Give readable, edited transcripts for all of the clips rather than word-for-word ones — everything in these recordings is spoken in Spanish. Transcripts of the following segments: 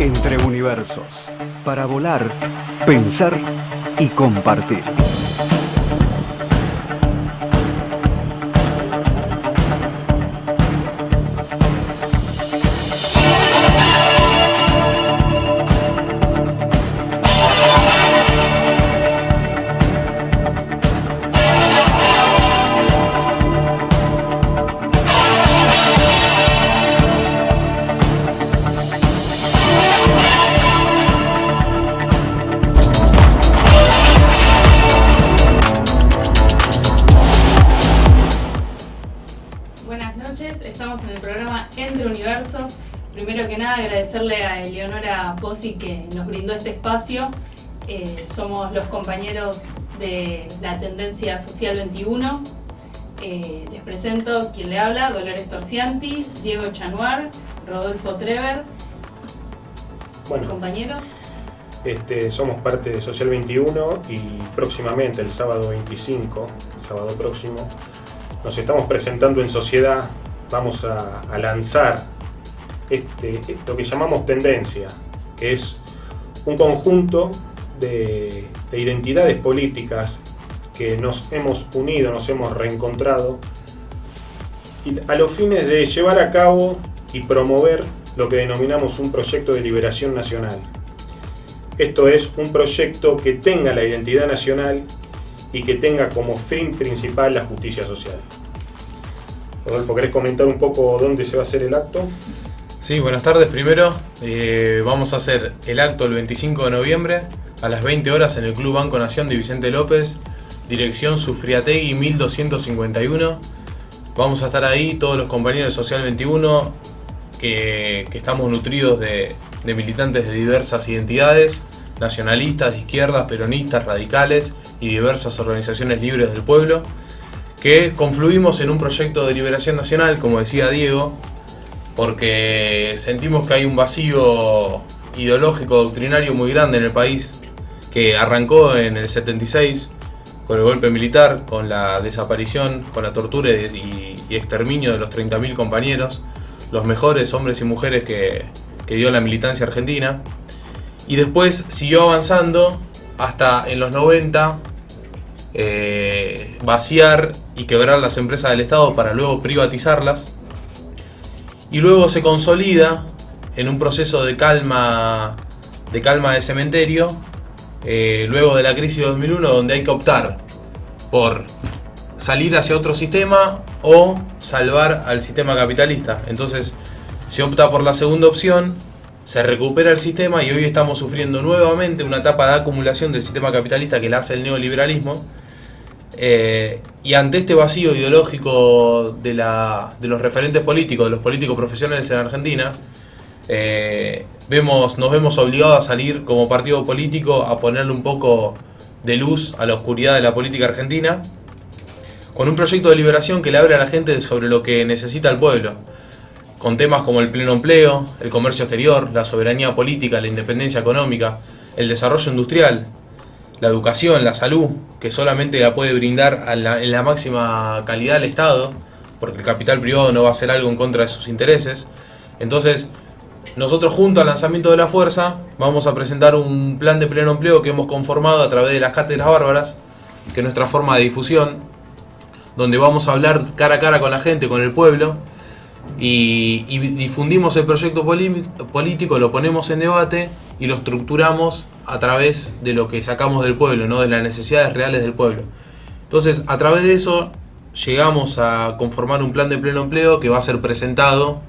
Entre universos, para volar, pensar y compartir. Primero que nada, agradecerle a Eleonora Pozzi que nos brindó este espacio. Somos los compañeros de la Tendencia Social 21. Les presento quien le habla: Dolores Torcianti, Diego Chanuar, Rodolfo Trever. Bueno, compañeros. Somos parte de Social 21 y próximamente, el sábado 25, sábado próximo, nos estamos presentando en sociedad. Vamos a lanzar lo que llamamos Tendencia, que es un conjunto de identidades políticas que nos hemos unido, nos hemos reencontrado, y a los fines de llevar a cabo y promover lo que denominamos un proyecto de liberación nacional. Esto es un proyecto que tenga la identidad nacional y que tenga como fin principal la justicia social. Rodolfo, ¿querés comentar un poco dónde se va a hacer el acto? Sí, buenas tardes. Primero, vamos a hacer el acto el 25 de noviembre a las 20 horas en el Club Banco Nación de Vicente López, dirección Sufriategui 1251. Vamos a estar ahí todos los compañeros de Social 21 que estamos nutridos de militantes de diversas identidades, nacionalistas, de izquierdas, peronistas, radicales y diversas organizaciones libres del pueblo, que confluimos en un proyecto de liberación nacional, como decía Diego, porque sentimos que hay un vacío ideológico, doctrinario muy grande en el país, que arrancó en el 76 con el golpe militar, con la desaparición, con la tortura y exterminio de los 30.000 compañeros, los mejores hombres y mujeres que dio la militancia argentina, y después siguió avanzando hasta en los 90 vaciar y quebrar las empresas del Estado para luego privatizarlas. Y luego se consolida en un proceso de calma de cementerio, luego de la crisis de 2001, donde hay que optar por salir hacia otro sistema o salvar al sistema capitalista. Entonces se opta por la segunda opción, se recupera el sistema y hoy estamos sufriendo nuevamente una etapa de acumulación del sistema capitalista que la hace el neoliberalismo. Y ante este vacío ideológico de los referentes políticos, de los políticos profesionales en Argentina, nos vemos obligados a salir como partido político a ponerle un poco de luz a la oscuridad de la política argentina, con un proyecto de liberación que le abre a la gente sobre lo que necesita el pueblo, con temas como el pleno empleo, el comercio exterior, la soberanía política, la independencia económica, el desarrollo industrial, la educación, la salud, que solamente la puede brindar en la máxima calidad el Estado, porque el capital privado no va a hacer algo en contra de sus intereses. Entonces, nosotros junto al lanzamiento de la fuerza vamos a presentar un plan de pleno empleo que hemos conformado a través de las cátedras bárbaras, que es nuestra forma de difusión, donde vamos a hablar cara a cara con la gente, con el pueblo, y difundimos el proyecto político, lo ponemos en debate y lo estructuramos a través de lo que sacamos del pueblo, ¿no? De las necesidades reales del pueblo. Entonces, a través de eso llegamos a conformar un plan de pleno empleo que va a ser presentado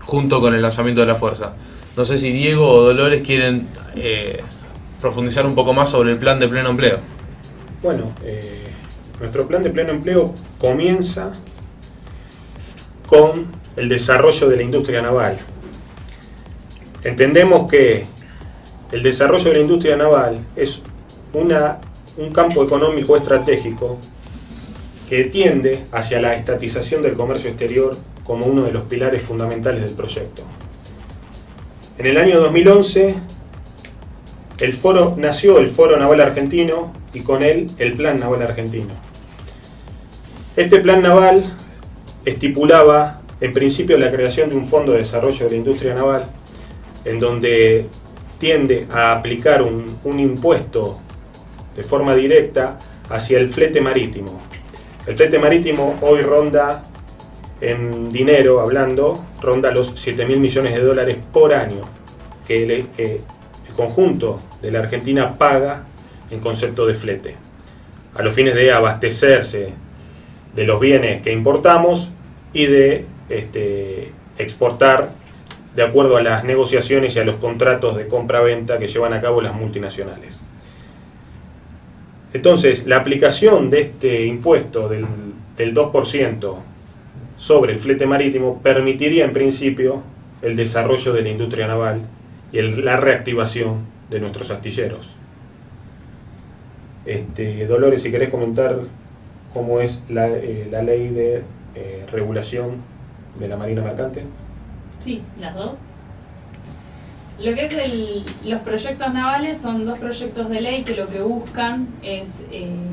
junto con el lanzamiento de la fuerza. No sé si Diego o Dolores quieren profundizar un poco más sobre el plan de pleno empleo. Bueno, nuestro plan de pleno empleo comienza con el desarrollo de la industria naval. Entendemos que el desarrollo de la industria naval es un campo económico estratégico que tiende hacia la estatización del comercio exterior como uno de los pilares fundamentales del proyecto. En el año 2011 nació el Foro Naval Argentino y con él el Plan Naval Argentino. Este plan naval estipulaba en principio la creación de un fondo de desarrollo de la industria naval en donde tiende a aplicar un impuesto de forma directa hacia el flete marítimo. El flete marítimo hoy ronda, en dinero hablando, ronda los 7.000 millones de dólares por año que el conjunto de la Argentina paga en concepto de flete, a los fines de abastecerse de los bienes que importamos y de exportar de acuerdo a las negociaciones y a los contratos de compra-venta que llevan a cabo las multinacionales. Entonces, la aplicación de este impuesto del 2% sobre el flete marítimo permitiría en principio el desarrollo de la industria naval y la reactivación de nuestros astilleros. Dolores, si querés comentar cómo es la ley de regulación de la Marina Mercante. Sí, las dos. Lo que es los proyectos navales son dos proyectos de ley que lo que buscan es,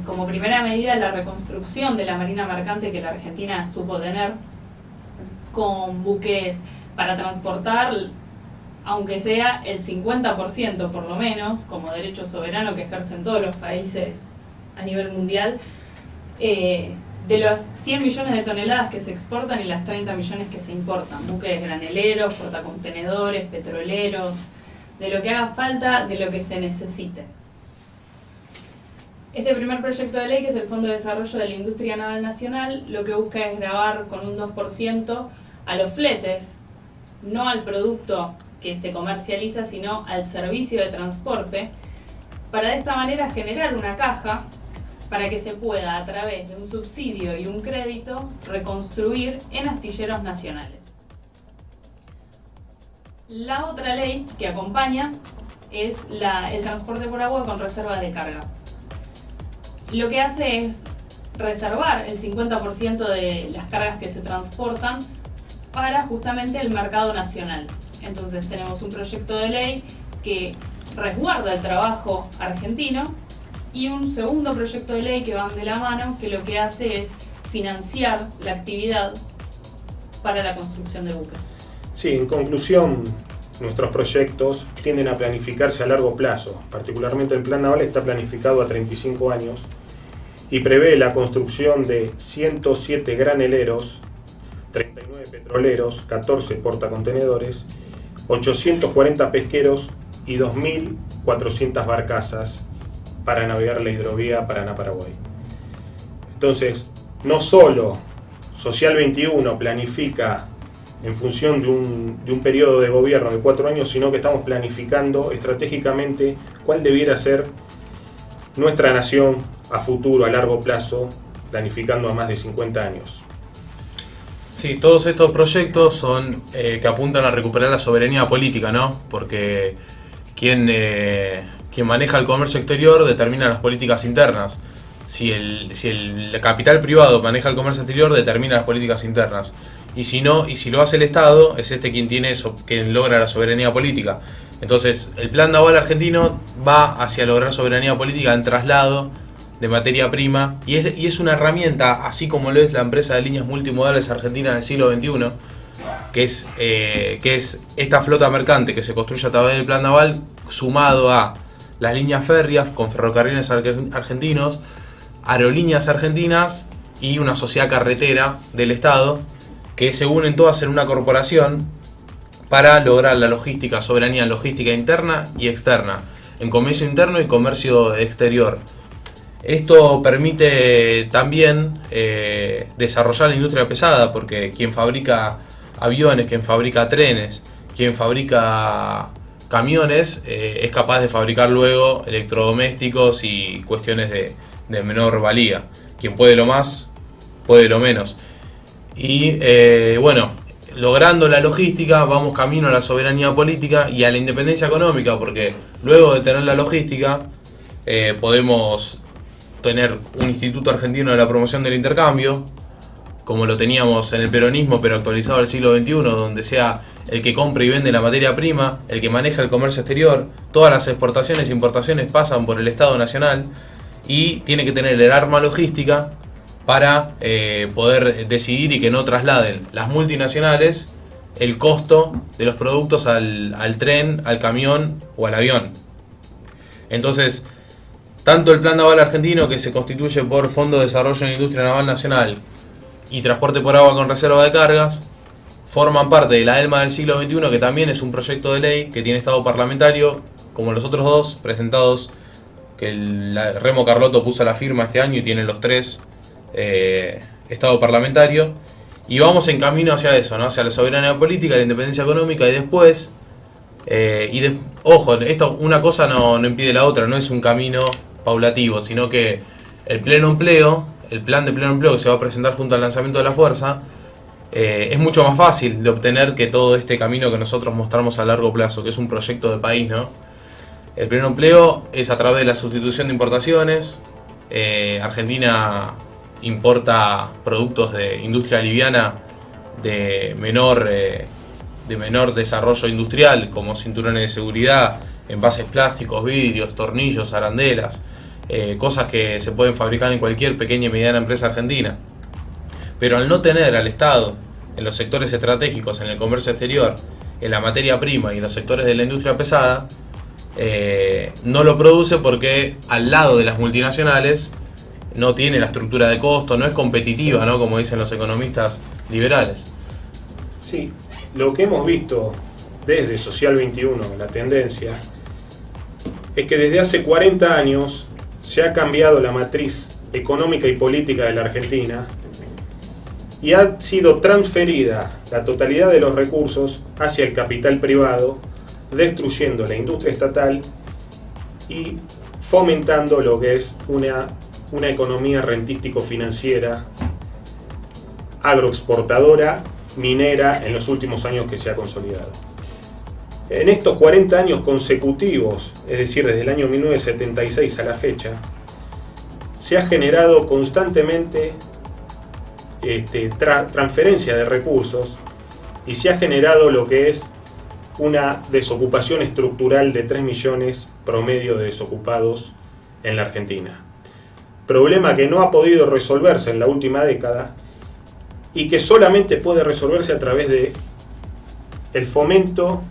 como primera medida, la reconstrucción de la Marina Mercante que la Argentina supo tener, con buques para transportar, aunque sea el 50% por lo menos, como derecho soberano que ejercen todos los países a nivel mundial, de los 100 millones de toneladas que se exportan y las 30 millones que se importan, buques graneleros, portacontenedores, petroleros, de lo que haga falta, de lo que se necesite. Este primer proyecto de ley, que es el Fondo de Desarrollo de la Industria Naval Nacional, lo que busca es gravar con un 2% a los fletes, no al producto que se comercializa, sino al servicio de transporte, para de esta manera generar una caja para que se pueda, a través de un subsidio y un crédito, reconstruir en astilleros nacionales. La otra ley que acompaña es el transporte por agua con reservas de carga. Lo que hace es reservar el 50% de las cargas que se transportan para justamente el mercado nacional. Entonces tenemos un proyecto de ley que resguarda el trabajo argentino y un segundo proyecto de ley que van de la mano, que lo que hace es financiar la actividad para la construcción de buques. Sí, en conclusión, nuestros proyectos tienden a planificarse a largo plazo. Particularmente el Plan Naval está planificado a 35 años y prevé la construcción de 107 graneleros, 39 petroleros, 14 portacontenedores, 840 pesqueros y 2.400 barcazas para navegar la hidrovía Paraná-Paraguay. Entonces, no solo Social 21 planifica en función de un periodo de gobierno de 4 años, sino que estamos planificando estratégicamente cuál debiera ser nuestra nación a futuro, a largo plazo, planificando a más de 50 años. Sí, todos estos proyectos son que apuntan a recuperar la soberanía política, ¿no? Porque quien maneja el comercio exterior determina las políticas internas. Si el capital privado maneja el comercio exterior, determina las políticas internas. Y si no, y si lo hace el Estado, es quien logra la soberanía política. Entonces, el Plan Naval argentino va hacia lograr soberanía política en traslado de materia prima, y es una herramienta, así como lo es la empresa de líneas multimodales argentina del siglo XXI, que es esta flota mercante que se construye a través del Plan Naval, sumado a las líneas férreas con ferrocarriles argentinos, aerolíneas argentinas y una sociedad carretera del Estado, que se unen todas en una corporación para lograr la logística, soberanía logística interna y externa, en comercio interno y comercio exterior. Esto permite también desarrollar la industria pesada, porque quien fabrica aviones, quien fabrica trenes, quien fabrica camiones, es capaz de fabricar luego electrodomésticos y cuestiones de menor valía. Quien puede lo más, puede lo menos. Y bueno, logrando la logística, vamos camino a la soberanía política y a la independencia económica, porque luego de tener la logística, podemos tener un Instituto Argentino de la Promoción del Intercambio, como lo teníamos en el peronismo, pero actualizado al siglo XXI, donde sea el que compra y vende la materia prima, el que maneja el comercio exterior. Todas las exportaciones e importaciones pasan por el Estado Nacional y tiene que tener el arma logística para poder decidir y que no trasladen las multinacionales el costo de los productos al tren, al camión o al avión. Entonces, tanto el Plan Naval Argentino, que se constituye por Fondo de Desarrollo en Industria Naval Nacional, y Transporte por Agua con Reserva de Cargas, forman parte de la ELMA del siglo XXI, que también es un proyecto de ley que tiene estado parlamentario, como los otros dos presentados, que Remo Carlotto puso la firma este año y tiene los 3 estado parlamentario. Y vamos en camino hacia eso, ¿no? Hacia la soberanía política, la independencia económica, y después, ojo, una cosa no impide la otra, no es un camino paulativo, sino que el pleno empleo, el plan de pleno empleo que se va a presentar junto al lanzamiento de la fuerza, es mucho más fácil de obtener que todo este camino que nosotros mostramos a largo plazo, que es un proyecto de país, ¿no? El pleno empleo es a través de la sustitución de importaciones. Argentina importa productos de industria liviana de menor desarrollo industrial, como cinturones de seguridad, envases plásticos, vidrios, tornillos, arandelas, cosas que se pueden fabricar en cualquier pequeña y mediana empresa argentina. Pero al no tener al Estado en los sectores estratégicos, en el comercio exterior, en la materia prima y en los sectores de la industria pesada, no lo produce porque al lado de las multinacionales no tiene la estructura de costo, no es competitiva, ¿no? Como dicen los economistas liberales. Sí, lo que hemos visto desde Social 21, la tendencia, es que desde hace 40 años se ha cambiado la matriz económica y política de la Argentina y ha sido transferida la totalidad de los recursos hacia el capital privado, destruyendo la industria estatal y fomentando lo que es una economía rentístico-financiera, agroexportadora, minera, en los últimos años que se ha consolidado. En estos 40 años consecutivos, es decir, desde el año 1976 a la fecha, se ha generado constantemente transferencia de recursos y se ha generado lo que es una desocupación estructural de 3 millones promedio de desocupados en la Argentina. Problema que no ha podido resolverse en la última década y que solamente puede resolverse a través de el fomento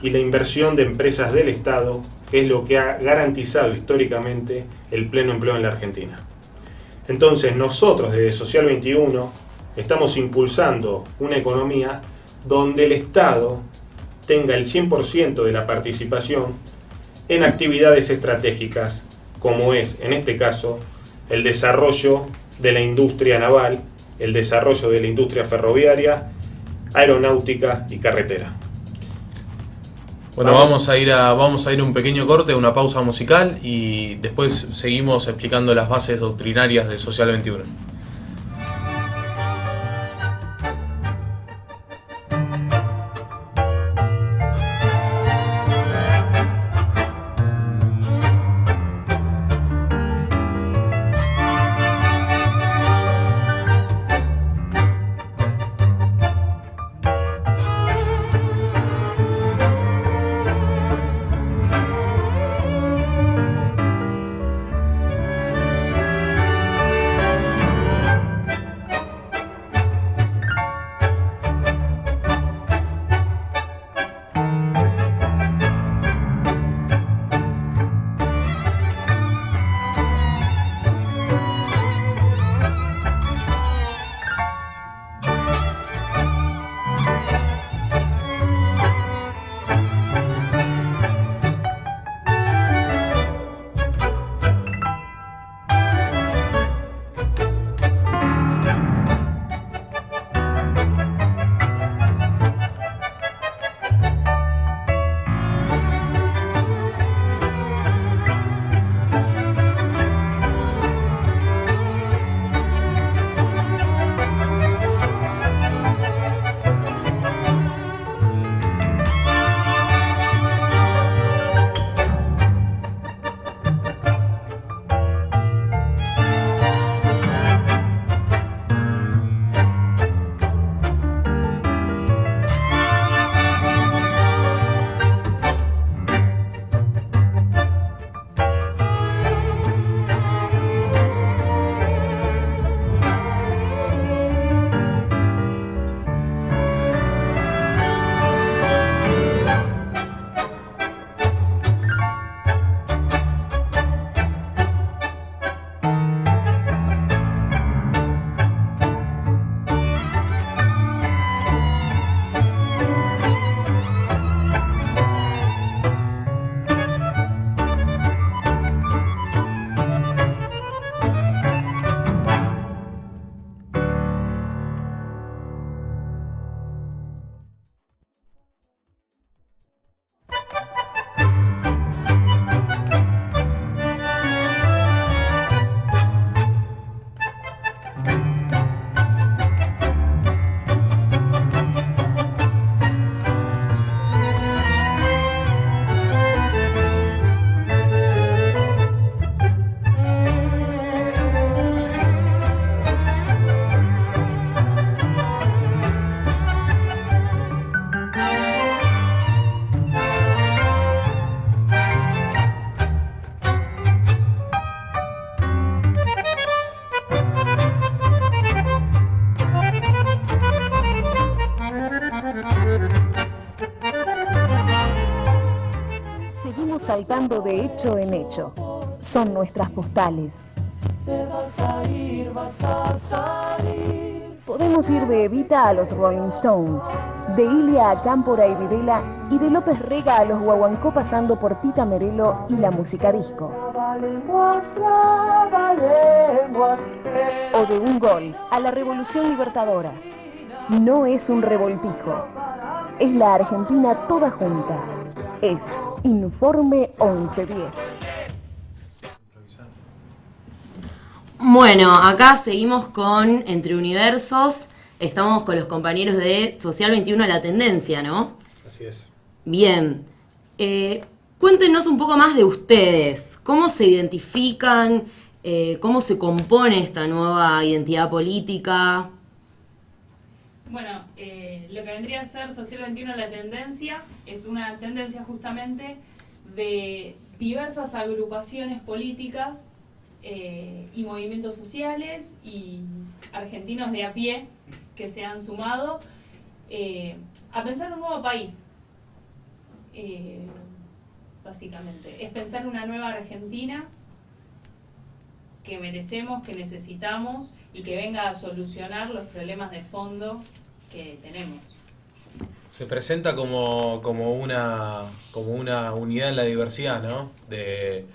y la inversión de empresas del Estado, que es lo que ha garantizado históricamente el pleno empleo en la Argentina. Entonces nosotros desde Social 21 estamos impulsando una economía donde el Estado tenga el 100% de la participación en actividades estratégicas, como es, en este caso, el desarrollo de la industria naval, el desarrollo de la industria ferroviaria, aeronáutica y carretera. Bueno, vamos a ir a un pequeño corte, una pausa musical, y después seguimos explicando las bases doctrinarias de Social 21. saltando de hecho en hecho. Son nuestras postales. Te vas a ir, vas a salir. Podemos ir de Evita a los Rolling Stones, de Ilia a Cámpora y Videla, y de López Rega a los Guaguancó, pasando por Tita Merelo y la música disco. Trabalenguas, O de un gol a la Revolución Libertadora. No es un revoltijo, es la Argentina toda junta. Es Informe 1110. Bueno, acá seguimos con Entre Universos. Estamos con los compañeros de Social 21 La Tendencia, ¿no? Así es. Bien. Cuéntenos un poco más de ustedes. ¿Cómo se identifican? ¿Cómo se compone esta nueva identidad política? Bueno, lo que vendría a ser Social 21 La Tendencia es una tendencia justamente de diversas agrupaciones políticas y movimientos sociales y argentinos de a pie que se han sumado a pensar un nuevo país. Básicamente, es pensar una nueva Argentina que merecemos, que necesitamos y que venga a solucionar los problemas de fondo que tenemos. Se presenta como una unidad en la diversidad, ¿no? De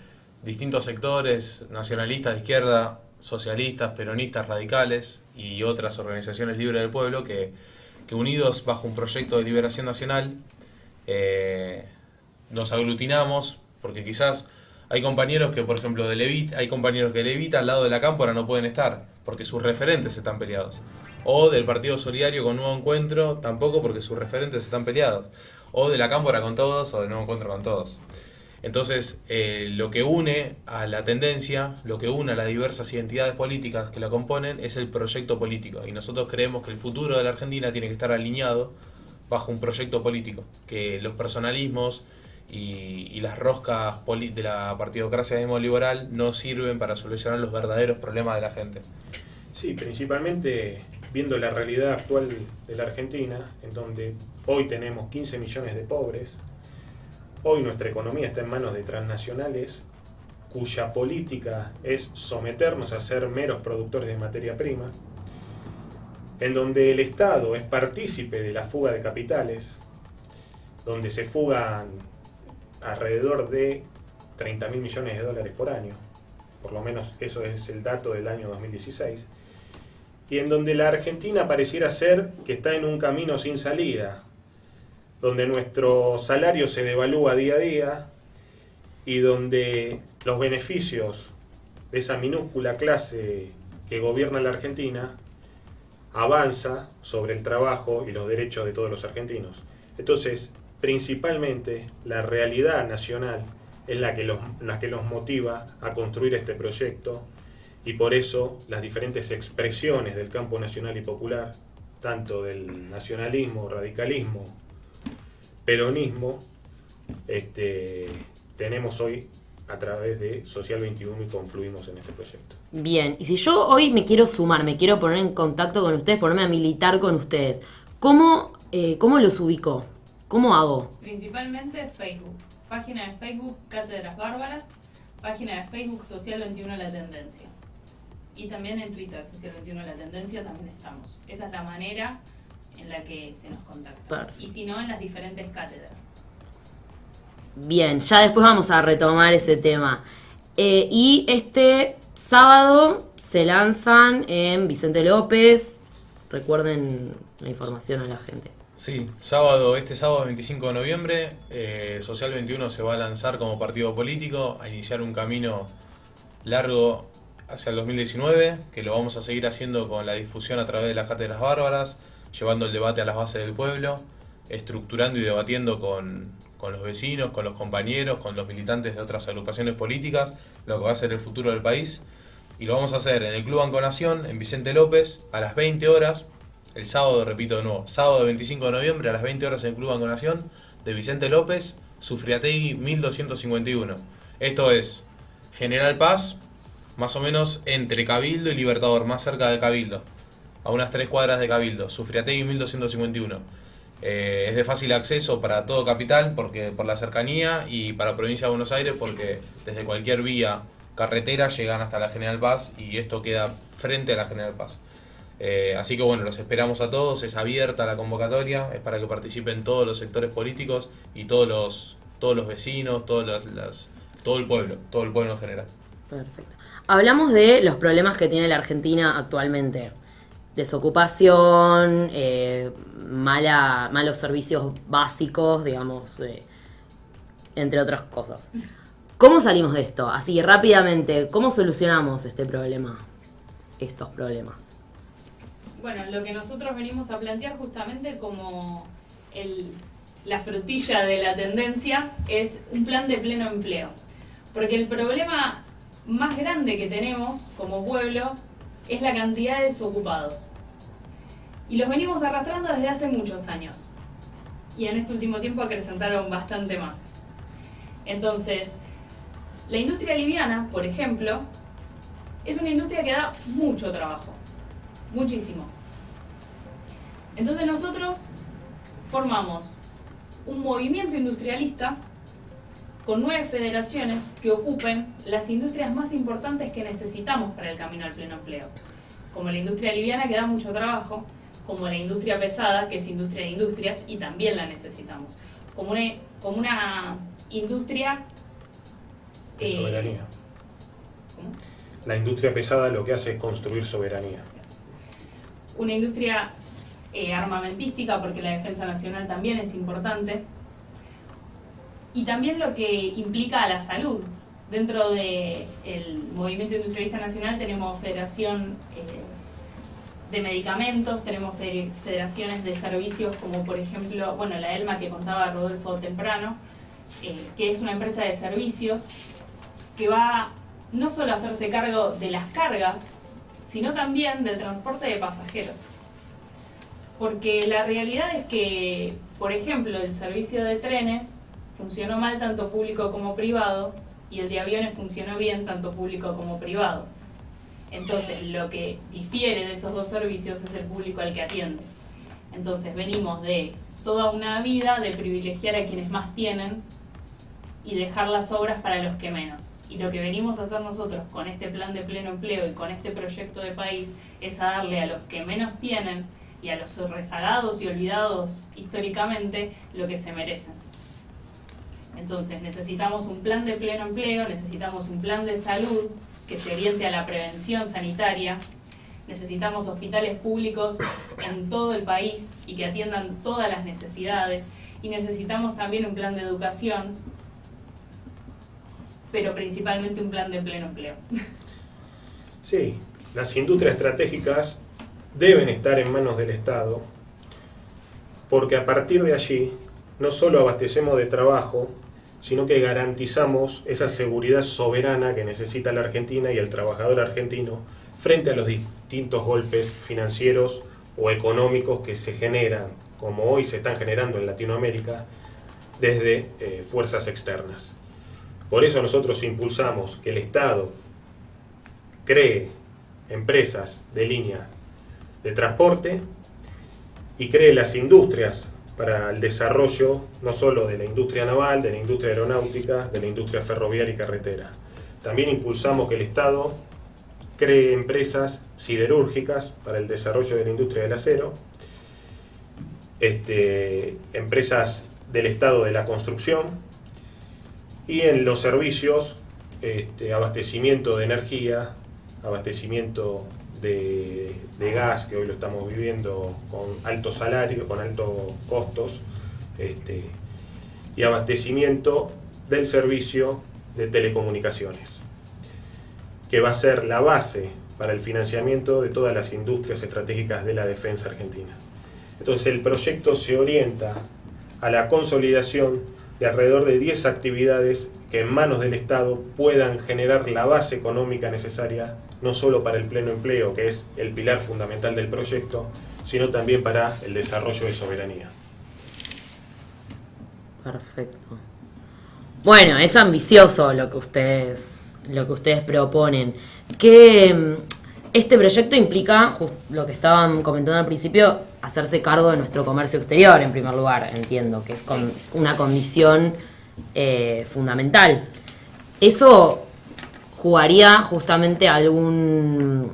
distintos sectores, nacionalistas de izquierda, socialistas, peronistas, radicales y otras organizaciones libres del pueblo que unidos bajo un proyecto de liberación nacional nos aglutinamos, porque quizás hay compañeros que, por ejemplo, de Levita al lado de la Cámpora no pueden estar, porque sus referentes están peleados. O del Partido Solidario con Nuevo Encuentro tampoco, porque sus referentes están peleados. O de la Cámpora con todos, o de Nuevo Encuentro con todos. Entonces, lo que une a la tendencia, lo que une a las diversas identidades políticas que la componen, es el proyecto político. Y nosotros creemos que el futuro de la Argentina tiene que estar alineado bajo un proyecto político. Que los personalismos y las roscas de la partidocracia demoliberal no sirven para solucionar los verdaderos problemas de la gente. Sí, principalmente viendo la realidad actual de la Argentina, en donde hoy tenemos 15 millones de pobres, hoy nuestra economía está en manos de transnacionales, cuya política es someternos a ser meros productores de materia prima, en donde el Estado es partícipe de la fuga de capitales, donde se fugan alrededor de 30.000 millones de dólares por año, por lo menos eso es el dato del año 2016, y en donde la Argentina pareciera ser que está en un camino sin salida, donde nuestro salario se devalúa día a día y donde los beneficios de esa minúscula clase que gobierna la Argentina avanza sobre el trabajo y los derechos de todos los argentinos. Entonces, principalmente la realidad nacional es la que los motiva a construir este proyecto, y por eso las diferentes expresiones del campo nacional y popular, tanto del nacionalismo, radicalismo, peronismo, tenemos hoy a través de Social 21 y confluimos en este proyecto. Bien, y si yo hoy me quiero sumar, me quiero poner en contacto con ustedes, ponerme a militar con ustedes, ¿cómo los ubico? ¿Cómo hago? Principalmente Facebook. Página de Facebook Cátedras Bárbaras, página de Facebook Social 21 La Tendencia. Y también en Twitter, Social 21 La Tendencia, también estamos. Esa es la manera en la que se nos contacta. Perfecto. Y si no, en las diferentes cátedras. Bien, ya después vamos a retomar ese tema. Y este sábado se lanzan en Vicente López. Recuerden la información a la gente. Sí, este sábado 25 de noviembre, Social 21 se va a lanzar como partido político, a iniciar un camino largo hacia el 2019, que lo vamos a seguir haciendo con la difusión a través de las cátedras bárbaras, llevando el debate a las bases del pueblo, estructurando y debatiendo con los vecinos, con los compañeros, con los militantes de otras agrupaciones políticas, lo que va a ser el futuro del país. Y lo vamos a hacer en el Club Banco Nación, en Vicente López, a las 20 horas, el sábado, repito de nuevo, sábado 25 de noviembre a las 20 horas en el Club Banco Nación, de Vicente López, Sufriategui 1251. Esto es General Paz, más o menos entre Cabildo y Libertador, más cerca de Cabildo, a unas 3 cuadras de Cabildo, Sufriategui 1251. Es de fácil acceso para todo capital porque por la cercanía, y para provincia de Buenos Aires porque desde cualquier vía carretera llegan hasta la General Paz, y esto queda frente a la General Paz. Así que bueno, los esperamos a todos, es abierta la convocatoria, es para que participen todos los sectores políticos y todos los vecinos, todo el pueblo en general. Perfecto. Hablamos de los problemas que tiene la Argentina actualmente. Desocupación, malos servicios básicos, digamos, entre otras cosas. ¿Cómo salimos de esto? Así rápidamente, ¿cómo solucionamos este problema? Estos problemas. Bueno, lo que nosotros venimos a plantear justamente como la frutilla de la tendencia es un plan de pleno empleo. Porque el problema más grande que tenemos como pueblo es la cantidad de desocupados. Y los venimos arrastrando desde hace muchos años. Y en este último tiempo acrecentaron bastante más. Entonces, la industria liviana, por ejemplo, es una industria que da mucho trabajo. Muchísimo. Entonces nosotros formamos un movimiento industrialista con 9 federaciones que ocupen las industrias más importantes que necesitamos para el camino al pleno empleo. Como la industria liviana, que da mucho trabajo, como la industria pesada, que es industria de industrias, y también la necesitamos. Como una industria... De soberanía. ¿Cómo? La industria pesada lo que hace es construir soberanía. Una industria armamentística, porque la defensa nacional también es importante. Y también lo que implica a la salud. Dentro del Movimiento Industrialista Nacional tenemos federación de medicamentos, tenemos federaciones de servicios como por ejemplo, bueno, la ELMA que contaba Rodolfo temprano, que es una empresa de servicios que va no solo a hacerse cargo de las cargas, sino también del transporte de pasajeros. Porque la realidad es que, por ejemplo, el servicio de trenes funcionó mal tanto público como privado, y el de aviones funcionó bien tanto público como privado. Entonces, lo que difiere de esos dos servicios es el público al que atiende. Entonces, venimos de toda una vida de privilegiar a quienes más tienen y dejar las obras para los que menos. Y lo que venimos a hacer nosotros con este plan de pleno empleo y con este proyecto de país es a darle a los que menos tienen y a los rezagados y olvidados históricamente lo que se merecen. Entonces necesitamos un plan de pleno empleo, necesitamos un plan de salud que se oriente a la prevención sanitaria, necesitamos hospitales públicos en todo el país y que atiendan todas las necesidades, y necesitamos también un plan de educación, pero principalmente un plan de pleno empleo. Sí, las industrias estratégicas deben estar en manos del Estado, porque a partir de allí no solo abastecemos de trabajo, sino que garantizamos esa seguridad soberana que necesita la Argentina y el trabajador argentino frente a los distintos golpes financieros o económicos que se generan, como hoy se están generando en Latinoamérica, desde fuerzas externas. Por eso nosotros impulsamos que el Estado cree empresas de línea de transporte y cree las industrias para el desarrollo no solo de la industria naval, de la industria aeronáutica, de la industria ferroviaria y carretera. También impulsamos que el Estado cree empresas siderúrgicas para el desarrollo de la industria del acero, empresas del Estado de la construcción, y en los servicios, abastecimiento de energía, abastecimiento de gas, que hoy lo estamos viviendo con alto salario, con altos costos, y abastecimiento del servicio de telecomunicaciones, que va a ser la base para el financiamiento de todas las industrias estratégicas de la defensa argentina. Entonces el proyecto se orienta a la consolidación de alrededor de 10 actividades que en manos del Estado puedan generar la base económica necesaria, no solo para el pleno empleo, que es el pilar fundamental del proyecto, sino también para el desarrollo de soberanía. Perfecto. Bueno, es ambicioso lo que ustedes proponen. Que este proyecto implica, lo que estaban comentando al principio, hacerse cargo de nuestro comercio exterior, en primer lugar, entiendo, que es una condición fundamental. Eso jugaría justamente algún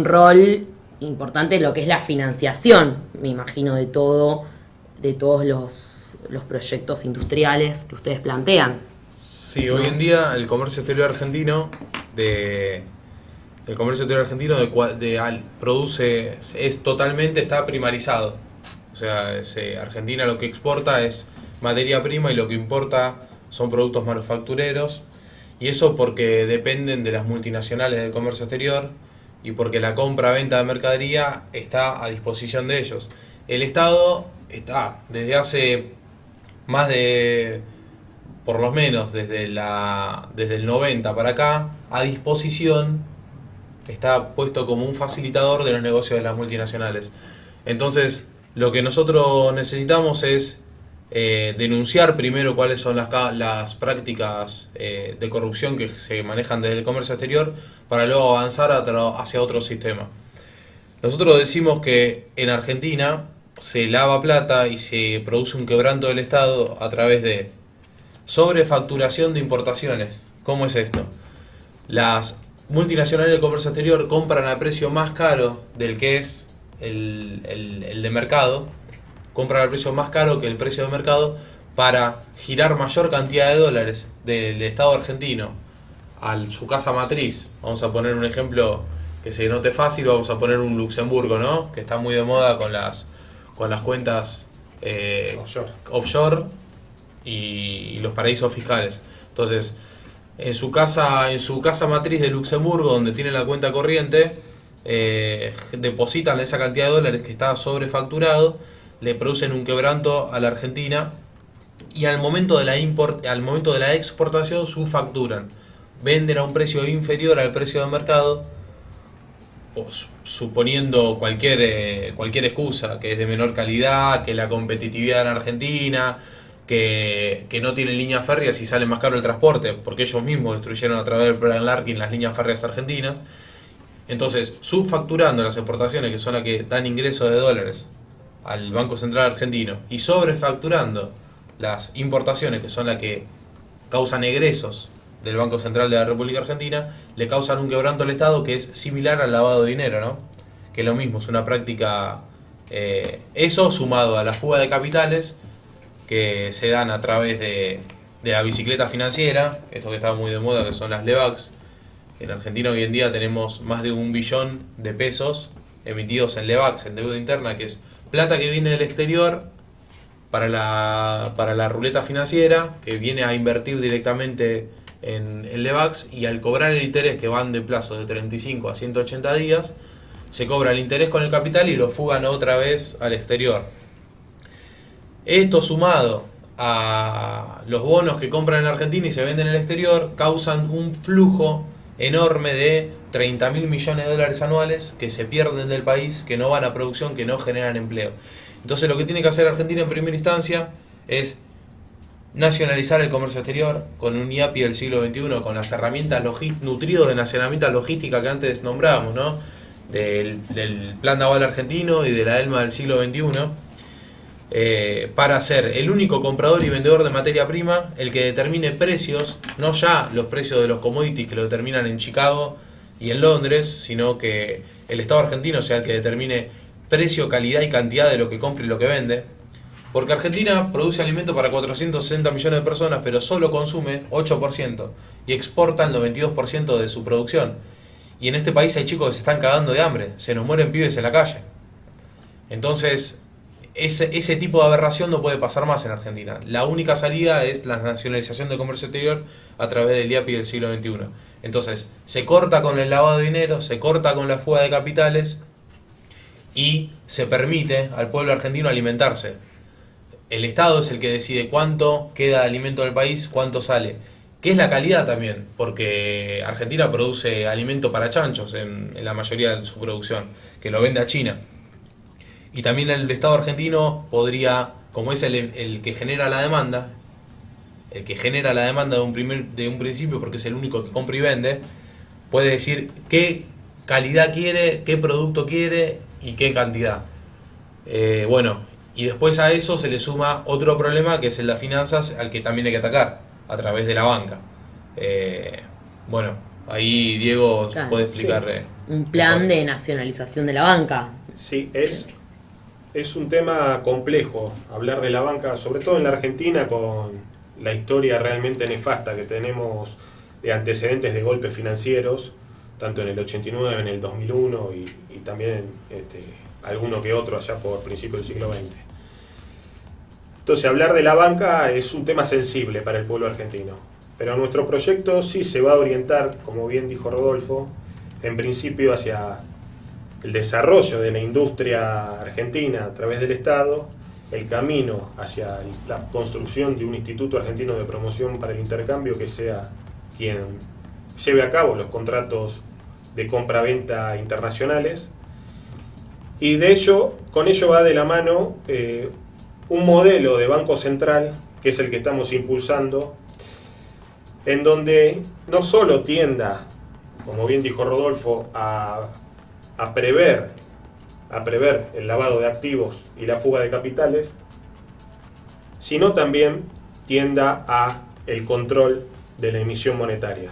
rol importante en lo que es la financiación, me imagino, de todos los proyectos industriales que ustedes plantean. Sí, hoy en día el comercio exterior argentino produce, está primarizado. O sea, Argentina lo que exporta es materia prima y lo que importa son productos manufactureros. Y eso porque dependen de las multinacionales del comercio exterior y porque la compra-venta de mercadería está a disposición de ellos. El Estado está desde hace más de, por lo menos desde el 90 para acá, a disposición, está puesto como un facilitador de los negocios de las multinacionales. Entonces, lo que nosotros necesitamos es denunciar primero cuáles son las prácticas de corrupción que se manejan desde el comercio exterior para luego avanzar hacia otro sistema. Nosotros decimos que en Argentina se lava plata y se produce un quebranto del Estado a través de sobrefacturación de importaciones. ¿Cómo es esto? Las multinacionales del comercio exterior compran a precio más caro del que es el de mercado, compran al precio más caro que el precio de mercado para girar mayor cantidad de dólares del Estado argentino a su casa matriz. Vamos a poner un ejemplo que se note fácil, vamos a poner un Luxemburgo, ¿no? Que está muy de moda con las cuentas offshore y los paraísos fiscales. Entonces, en su casa matriz de Luxemburgo, donde tienen la cuenta corriente, depositan esa cantidad de dólares que está sobrefacturado, le producen un quebranto a la Argentina y al momento de la exportación subfacturan, venden a un precio inferior al precio de mercado, suponiendo cualquier excusa, que es de menor calidad, que la competitividad en Argentina, que no tienen líneas férreas y sale más caro el transporte, porque ellos mismos destruyeron a través del plan Larkin las líneas férreas argentinas. Entonces, subfacturando las exportaciones, que son las que dan ingresos de dólares al Banco Central Argentino, y sobrefacturando las importaciones, que son las que causan egresos del Banco Central de la República Argentina, le causan un quebranto al Estado que es similar al lavado de dinero, ¿no? Que es lo mismo, es una práctica, eso sumado a la fuga de capitales que se dan a través de la bicicleta financiera, esto que está muy de moda, que son las LEVAX. En Argentina hoy en día tenemos más de 1 billón de pesos emitidos en LEVAX, en deuda interna, que es plata que viene del exterior para la ruleta financiera, que viene a invertir directamente en LEVAX, y al cobrar el interés, que van de plazo de 35 a 180 días, se cobra el interés con el capital y lo fugan otra vez al exterior. Esto sumado a los bonos que compran en Argentina y se venden en el exterior, causan un flujo enorme de 30.000 millones de dólares anuales que se pierden del país, que no van a producción, que no generan empleo. Entonces lo que tiene que hacer Argentina en primera instancia es nacionalizar el comercio exterior con un IAPI del siglo XXI, con las herramientas nutridos de las herramientas logísticas que antes nombrábamos, ¿no? Del Plan de Aval argentino y de la ELMA del siglo XXI, para ser el único comprador y vendedor de materia prima, el que determine precios, no ya los precios de los commodities que lo determinan en Chicago y en Londres, sino que el Estado argentino sea el que determine precio, calidad y cantidad de lo que compra y lo que vende. Porque Argentina produce alimento para 460 millones de personas, pero solo consume 8% y exporta el 92% de su producción. Y en este país hay chicos que se están cagando de hambre, se nos mueren pibes en la calle. Entonces, ese tipo de aberración no puede pasar más en Argentina. La única salida es la nacionalización del comercio exterior a través del IAPI del siglo XXI. Entonces, se corta con el lavado de dinero, se corta con la fuga de capitales y se permite al pueblo argentino alimentarse. El Estado es el que decide cuánto queda de alimento del país, cuánto sale. ¿Qué es la calidad también? Porque Argentina produce alimento para chanchos en la mayoría de su producción, que lo vende a China. Y también el Estado argentino podría, como es el que genera la demanda, de un principio, porque es el único que compra y vende, puede decir qué calidad quiere, qué producto quiere y qué cantidad. Bueno, y después a eso se le suma otro problema que es el de las finanzas, al que también hay que atacar a través de la banca. Bueno, ahí Diego Claro, puede explicar. Un plan mejor. de nacionalización de la banca. Sí, es un tema complejo hablar de la banca, sobre todo en la Argentina, con la historia realmente nefasta que tenemos de antecedentes de golpes financieros, tanto en el 89, en el 2001 y también alguno que otro allá por principios del siglo XX. Entonces, hablar de la banca es un tema sensible para el pueblo argentino, pero nuestro proyecto sí se va a orientar, como bien dijo Rodolfo, en principio hacia el desarrollo de la industria argentina a través del Estado, el camino hacia la construcción de un Instituto Argentino de Promoción para el Intercambio que sea quien lleve a cabo los contratos de compra-venta internacionales, y con ello va de la mano un modelo de Banco Central, que es el que estamos impulsando, en donde no solo tienda, como bien dijo Rodolfo, a prever el lavado de activos y la fuga de capitales, sino también tienda a el control de la emisión monetaria.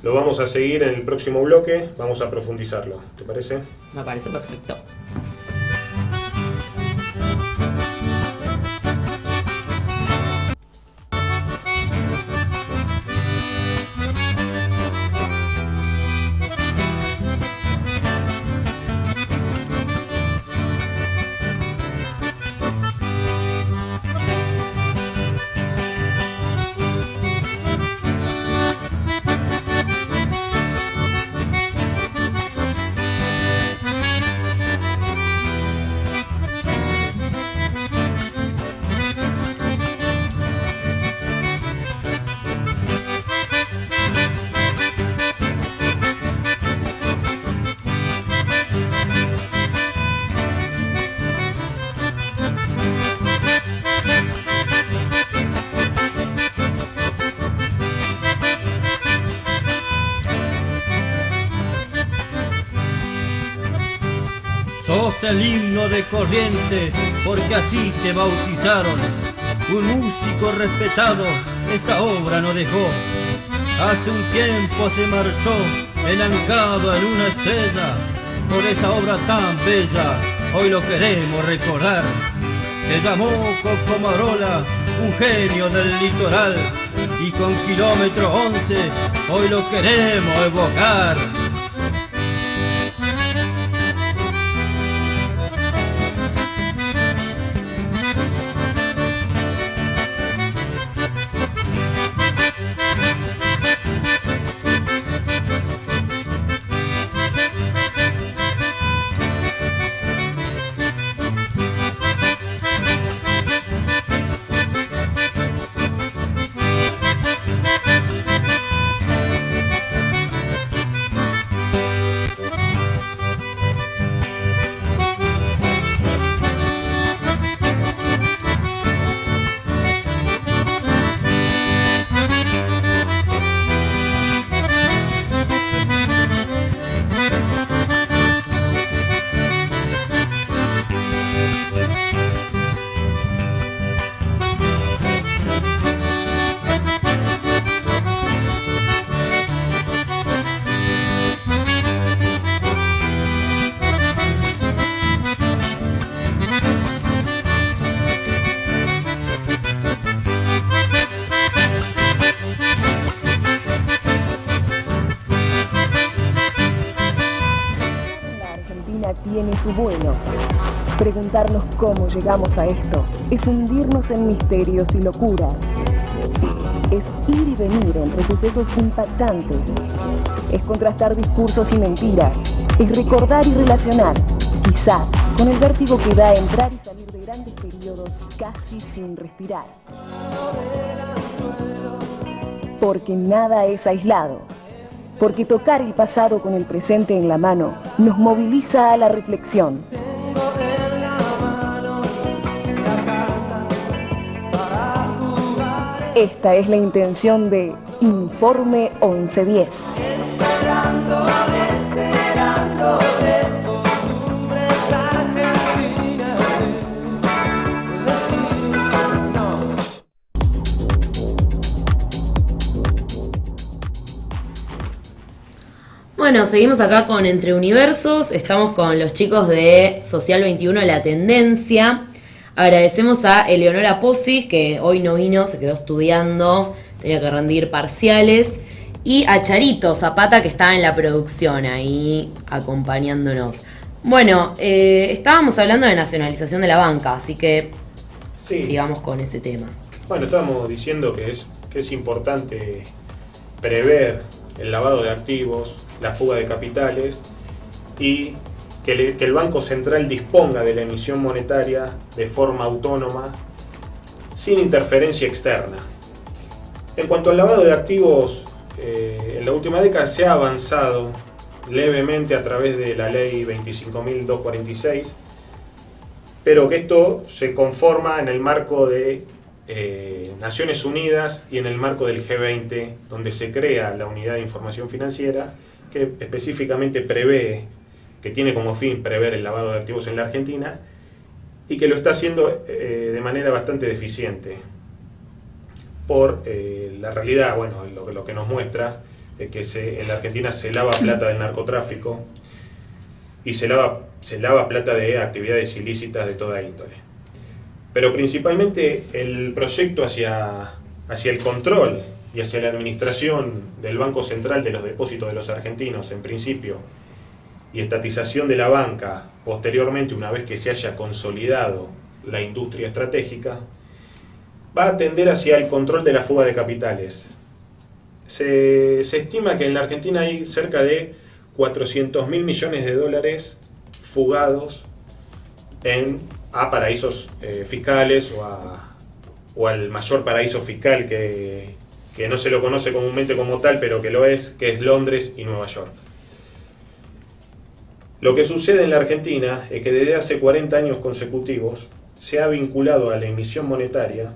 Lo vamos a seguir en el próximo bloque, vamos a profundizarlo, ¿te parece? Me parece perfecto. Sos el himno de Corrientes, porque así te bautizaron. Un músico respetado, esta obra no dejó. Hace un tiempo se marchó, elancado en una estrella. Por esa obra tan bella, hoy lo queremos recordar. Se llamó Cocomarola, un genio del litoral. Y con kilómetro 11, hoy lo queremos evocar. Tiene su vuelo. Preguntarnos cómo llegamos a esto es hundirnos en misterios y locuras. Es ir y venir entre sucesos impactantes. Es contrastar discursos y mentiras. Es recordar y relacionar, quizás con el vértigo que da entrar y salir de grandes periodos casi sin respirar. Porque nada es aislado. Porque tocar el pasado con el presente en la mano nos moviliza a la reflexión. Esta es la intención de Informe 1110. Esperando de costumbres argentinas. Bueno, seguimos acá con Entre Universos. Estamos con los chicos de Social 21, La Tendencia. Agradecemos a Eleonora Pozzi, que hoy no vino, se quedó estudiando, tenía que rendir parciales. Y a Charito Zapata, que está en la producción ahí acompañándonos. Bueno, estábamos hablando de nacionalización de la banca, así que Sí. sigamos con ese tema. Bueno, estábamos diciendo que es importante prever el lavado de activos, la fuga de capitales y que el Banco Central disponga de la emisión monetaria de forma autónoma, sin interferencia externa. En cuanto al lavado de activos, en la última década se ha avanzado levemente a través de la ley 25.246, pero que esto se conforma en el marco de Naciones Unidas y en el marco del G20, donde se crea la Unidad de Información Financiera, que específicamente prevé, que tiene como fin prever el lavado de activos en la Argentina, y que lo está haciendo de manera bastante deficiente. Por la realidad, bueno, lo que nos muestra es que en la Argentina se lava plata del narcotráfico y se lava plata de actividades ilícitas de toda índole. Pero principalmente el proyecto hacia el control y hacia la administración del Banco Central de los depósitos de los argentinos, en principio, y estatización de la banca posteriormente, una vez que se haya consolidado la industria estratégica, va a tender hacia el control de la fuga de capitales. Se estima que en la Argentina hay cerca de 400.000 millones de dólares fugados a paraísos fiscales o al mayor paraíso fiscal que no se lo conoce comúnmente como tal, pero que lo es, que es Londres y Nueva York. Lo que sucede en la Argentina es que desde hace 40 años consecutivos se ha vinculado a la emisión monetaria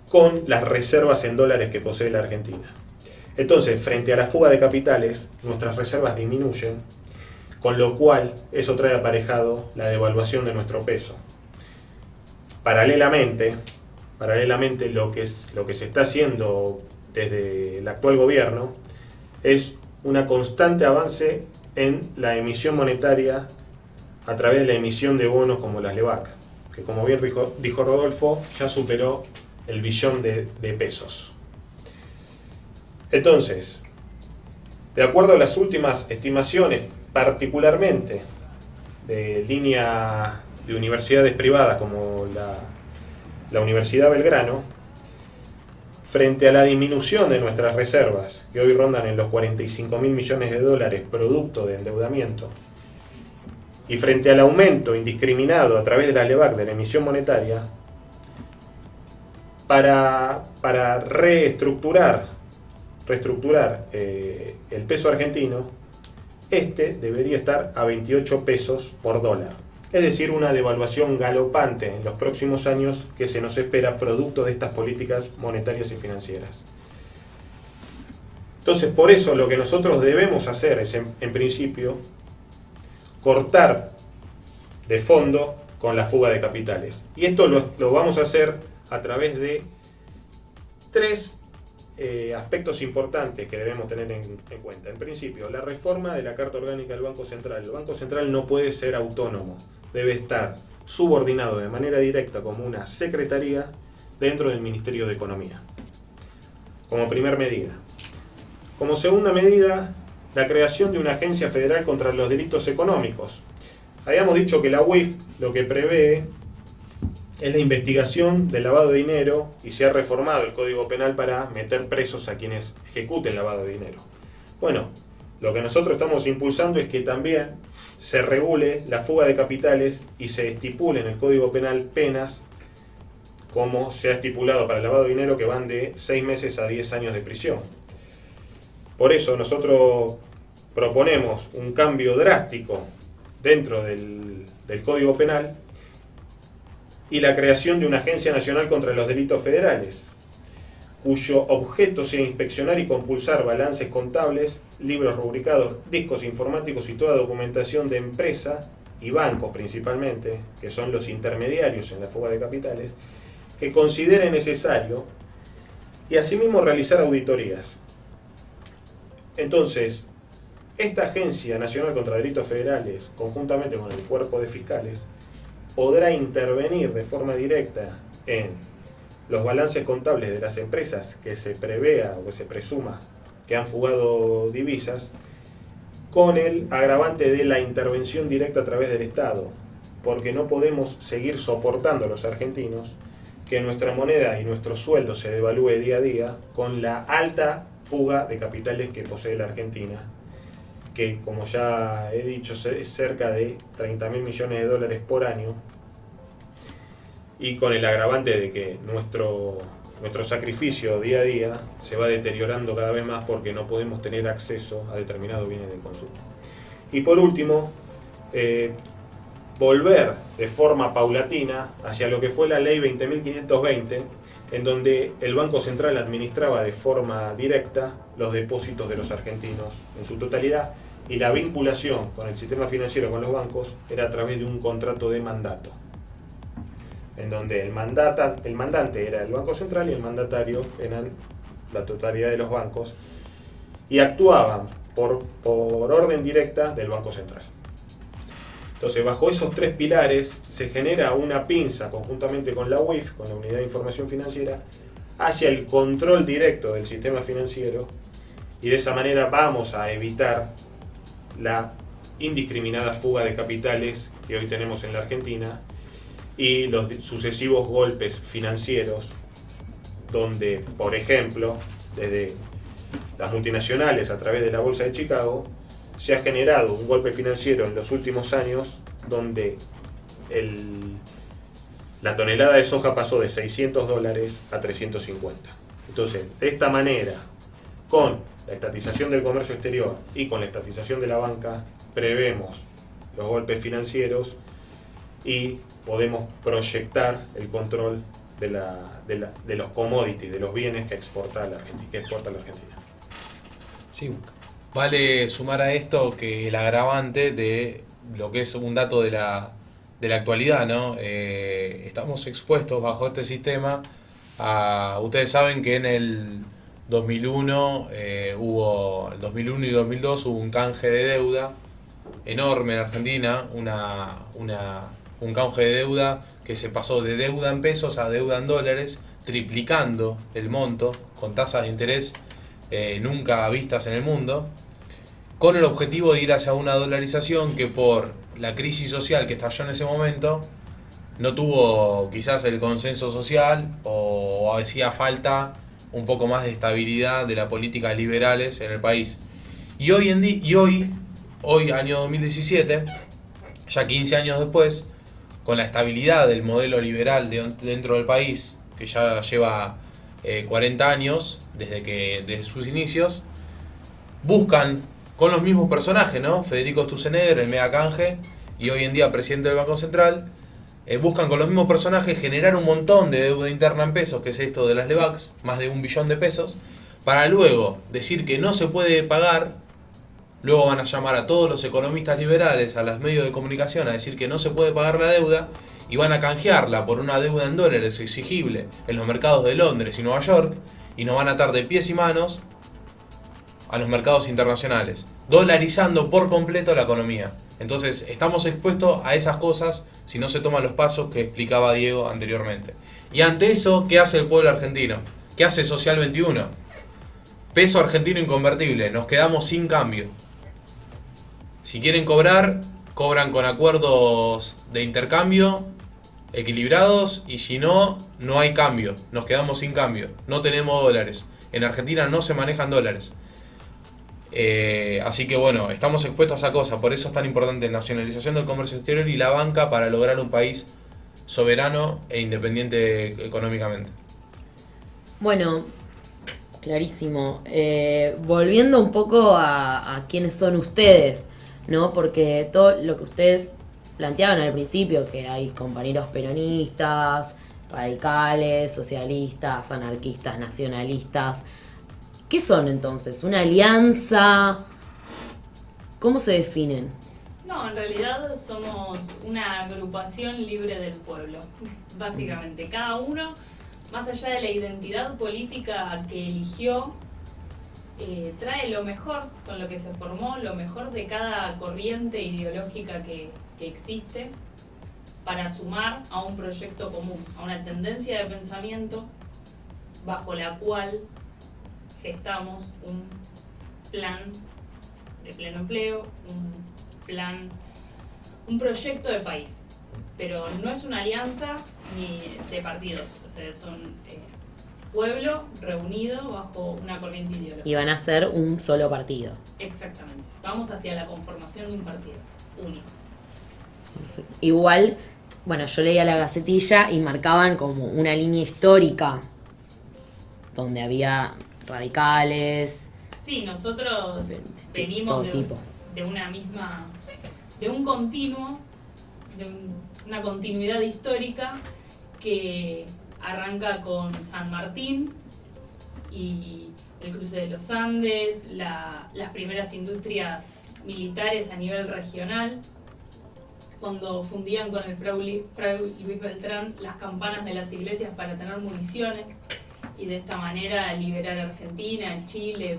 con las reservas en dólares que posee la Argentina. Entonces, frente a la fuga de capitales, nuestras reservas disminuyen, con lo cual eso trae aparejado la devaluación de nuestro peso. Paralelamente lo que se está haciendo desde el actual gobierno es un constante avance en la emisión monetaria a través de la emisión de bonos como las LEVAC, que como bien dijo Rodolfo, ya superó el billón de pesos. Entonces, de acuerdo a las últimas estimaciones, particularmente de línea de universidades privadas como la Universidad Belgrano, frente a la disminución de nuestras reservas, que hoy rondan en los 45.000 millones de dólares producto de endeudamiento, y frente al aumento indiscriminado a través de la LEVAC de la emisión monetaria, para reestructurar el peso argentino, debería estar a 28 pesos por dólar. Es decir, una devaluación galopante en los próximos años que se nos espera producto de estas políticas monetarias y financieras. Entonces, por eso lo que nosotros debemos hacer es, en principio, cortar de fondo con la fuga de capitales. Y esto lo vamos a hacer a través de tres aspectos importantes que debemos tener en cuenta. En principio, la reforma de la Carta Orgánica del Banco Central. El Banco Central no puede ser autónomo, debe estar subordinado de manera directa como una secretaría dentro del Ministerio de Economía, como primera medida. Como segunda medida, la creación de una agencia federal contra los delitos económicos. Habíamos dicho que la UIF lo que prevé es la investigación del lavado de dinero y se ha reformado el Código Penal para meter presos a quienes ejecuten lavado de dinero. Bueno, lo que nosotros estamos impulsando es que también se regule la fuga de capitales y se estipule en el Código Penal penas como se ha estipulado para el lavado de dinero que van de 6 meses a 10 años de prisión. Por eso nosotros proponemos un cambio drástico dentro del Código Penal y la creación de una Agencia Nacional contra los Delitos Federales, cuyo objeto sea inspeccionar y compulsar balances contables, libros rubricados, discos informáticos y toda documentación de empresa y bancos principalmente, que son los intermediarios en la fuga de capitales, que considere necesario, y asimismo realizar auditorías. Entonces, esta Agencia Nacional contra Delitos Federales, conjuntamente con el cuerpo de fiscales, podrá intervenir de forma directa en los balances contables de las empresas que se prevea o que se presuma que han fugado divisas, con el agravante de la intervención directa a través del Estado, porque no podemos seguir soportando los argentinos que nuestra moneda y nuestro sueldo se devalúe día a día con la alta fuga de capitales que posee la Argentina, que como ya he dicho es cerca de 30.000 millones de dólares por año, y con el agravante de que nuestro sacrificio día a día se va deteriorando cada vez más porque no podemos tener acceso a determinados bienes de consumo. Y por último, volver de forma paulatina hacia lo que fue la ley 20.520, en donde el Banco Central administraba de forma directa los depósitos de los argentinos en su totalidad, y la vinculación con el sistema financiero, con los bancos, era a través de un contrato de mandato, en donde el mandante era el Banco Central y el mandatario eran la totalidad de los bancos, y actuaban por orden directa del Banco Central. Entonces, bajo esos tres pilares se genera una pinza conjuntamente con la UIF, con la Unidad de Información Financiera, hacia el control directo del sistema financiero, y de esa manera vamos a evitar la indiscriminada fuga de capitales que hoy tenemos en la Argentina y los sucesivos golpes financieros, donde, por ejemplo, desde las multinacionales a través de la Bolsa de Chicago, se ha generado un golpe financiero en los últimos años donde la tonelada de soja pasó de $600 a 350. Entonces, de esta manera, con la estatización del comercio exterior y con la estatización de la banca, prevemos los golpes financieros y podemos proyectar el control de los commodities, de los bienes que exporta la Argentina. Sí, vale sumar a esto que el agravante de lo que es un dato de la actualidad, ¿no? Estamos expuestos bajo este sistema a... Ustedes saben que en el 2001 el 2001 y 2002 hubo un canje de deuda enorme en Argentina, un canje de deuda que se pasó de deuda en pesos a deuda en dólares, triplicando el monto con tasas de interés nunca vistas en el mundo, con el objetivo de ir hacia una dolarización que por la crisis social que estalló en ese momento no tuvo quizás el consenso social, o hacía falta un poco más de estabilidad de las políticas liberales en el país. Y hoy año 2017, ya 15 años después, con la estabilidad del modelo liberal dentro del país, que ya lleva 40 años desde sus inicios, buscan con los mismos personajes, ¿no? Federico Sturzenegger, el mega canje, y hoy en día presidente del Banco Central, buscan con los mismos personajes generar un montón de deuda interna en pesos, que es esto de las LEVAX, más de $1 billón, para luego decir que no se puede pagar. Luego van a llamar a todos los economistas liberales, a los medios de comunicación, a decir que no se puede pagar la deuda, y van a canjearla por una deuda en dólares exigible en los mercados de Londres y Nueva York, y nos van a atar de pies y manos a los mercados internacionales, dolarizando por completo la economía. Entonces estamos expuestos a esas cosas si no se toman los pasos que explicaba Diego anteriormente. Y ante eso, ¿qué hace el pueblo argentino? ¿Qué hace Social 21? Peso argentino inconvertible, nos quedamos sin cambio. Si quieren cobrar, cobran con acuerdos de intercambio equilibrados, y si no, no hay cambio, nos quedamos sin cambio, no tenemos dólares. En Argentina no se manejan dólares. Así que bueno, estamos expuestos a esa cosa. Por eso es tan importante la nacionalización del comercio exterior y la banca, para lograr un país soberano e independiente económicamente. Bueno, clarísimo. Volviendo un poco a quiénes son ustedes, ¿no? Porque todo lo que ustedes planteaban al principio, que hay compañeros peronistas, radicales, socialistas, anarquistas, nacionalistas. ¿Qué son entonces? ¿Una alianza? ¿Cómo se definen? No, en realidad somos una agrupación libre del pueblo, básicamente. Cada uno, más allá de la identidad política que eligió, trae lo mejor con lo que se formó, lo mejor de cada corriente ideológica que existe, para sumar a un proyecto común, a una tendencia de pensamiento bajo la cual gestamos un plan de pleno empleo, un proyecto de país. Pero no es una alianza ni de partidos, o sea, es un pueblo reunido bajo una corriente ideológica. Y van a ser un solo partido. Exactamente, vamos hacia la conformación de un partido único. Perfecto. Igual, bueno, yo leía la Gacetilla y marcaban como una línea histórica donde había radicales. Sí, nosotros venimos todo tipo. de una misma, de un continuo, una continuidad histórica que arranca con San Martín y el cruce de los Andes, las primeras industrias militares a nivel regional, cuando fundían con el Fray Luis Beltrán las campanas de las iglesias para tener municiones y de esta manera liberar a Argentina, Chile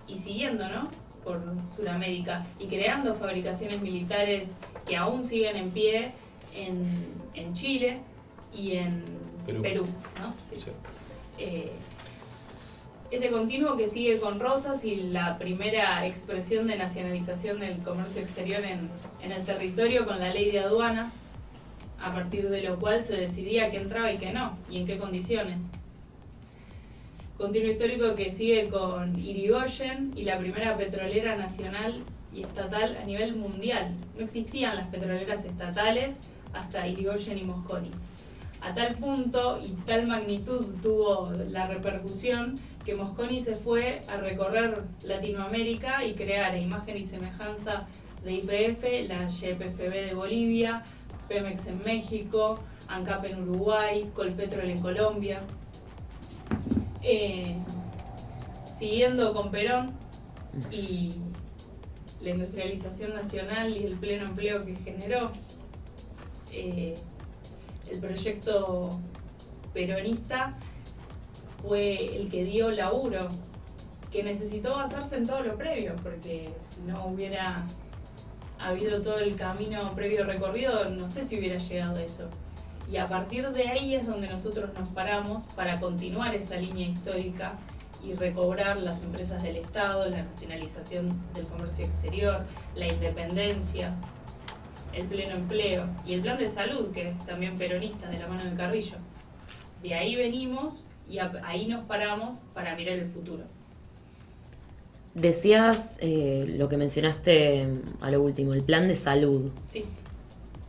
y siguiendo, ¿no?, por Sudamérica y creando fabricaciones militares que aún siguen en pie en Chile y en Perú, ¿no? Sí. Sí. Ese continuo que sigue con Rosas y la primera expresión de nacionalización del comercio exterior en el territorio con la ley de aduanas, a partir de lo cual se decidía qué entraba y qué no, y en qué condiciones. Continuo histórico que sigue con Irigoyen y la primera petrolera nacional y estatal a nivel mundial. No existían las petroleras estatales hasta Irigoyen y Mosconi. A tal punto y tal magnitud tuvo la repercusión que Mosconi se fue a recorrer Latinoamérica y crear a imagen y semejanza de YPF, la YPFB de Bolivia, Pemex en México, ANCAP en Uruguay, Colpetrol en Colombia. Siguiendo con Perón y la industrialización nacional y el pleno empleo que generó, el proyecto peronista fue el que dio laburo, que necesitó basarse en todo lo previo, porque si no hubiera habido todo el camino previo recorrido, no sé si hubiera llegado a eso. Y a partir de ahí es donde nosotros nos paramos para continuar esa línea histórica y recobrar las empresas del Estado, la nacionalización del comercio exterior, la independencia, el pleno empleo y el plan de salud, que es también peronista, de la mano de Carrillo. De ahí venimos y ahí nos paramos para mirar el futuro. Decías lo que mencionaste a lo último, el plan de salud. Sí.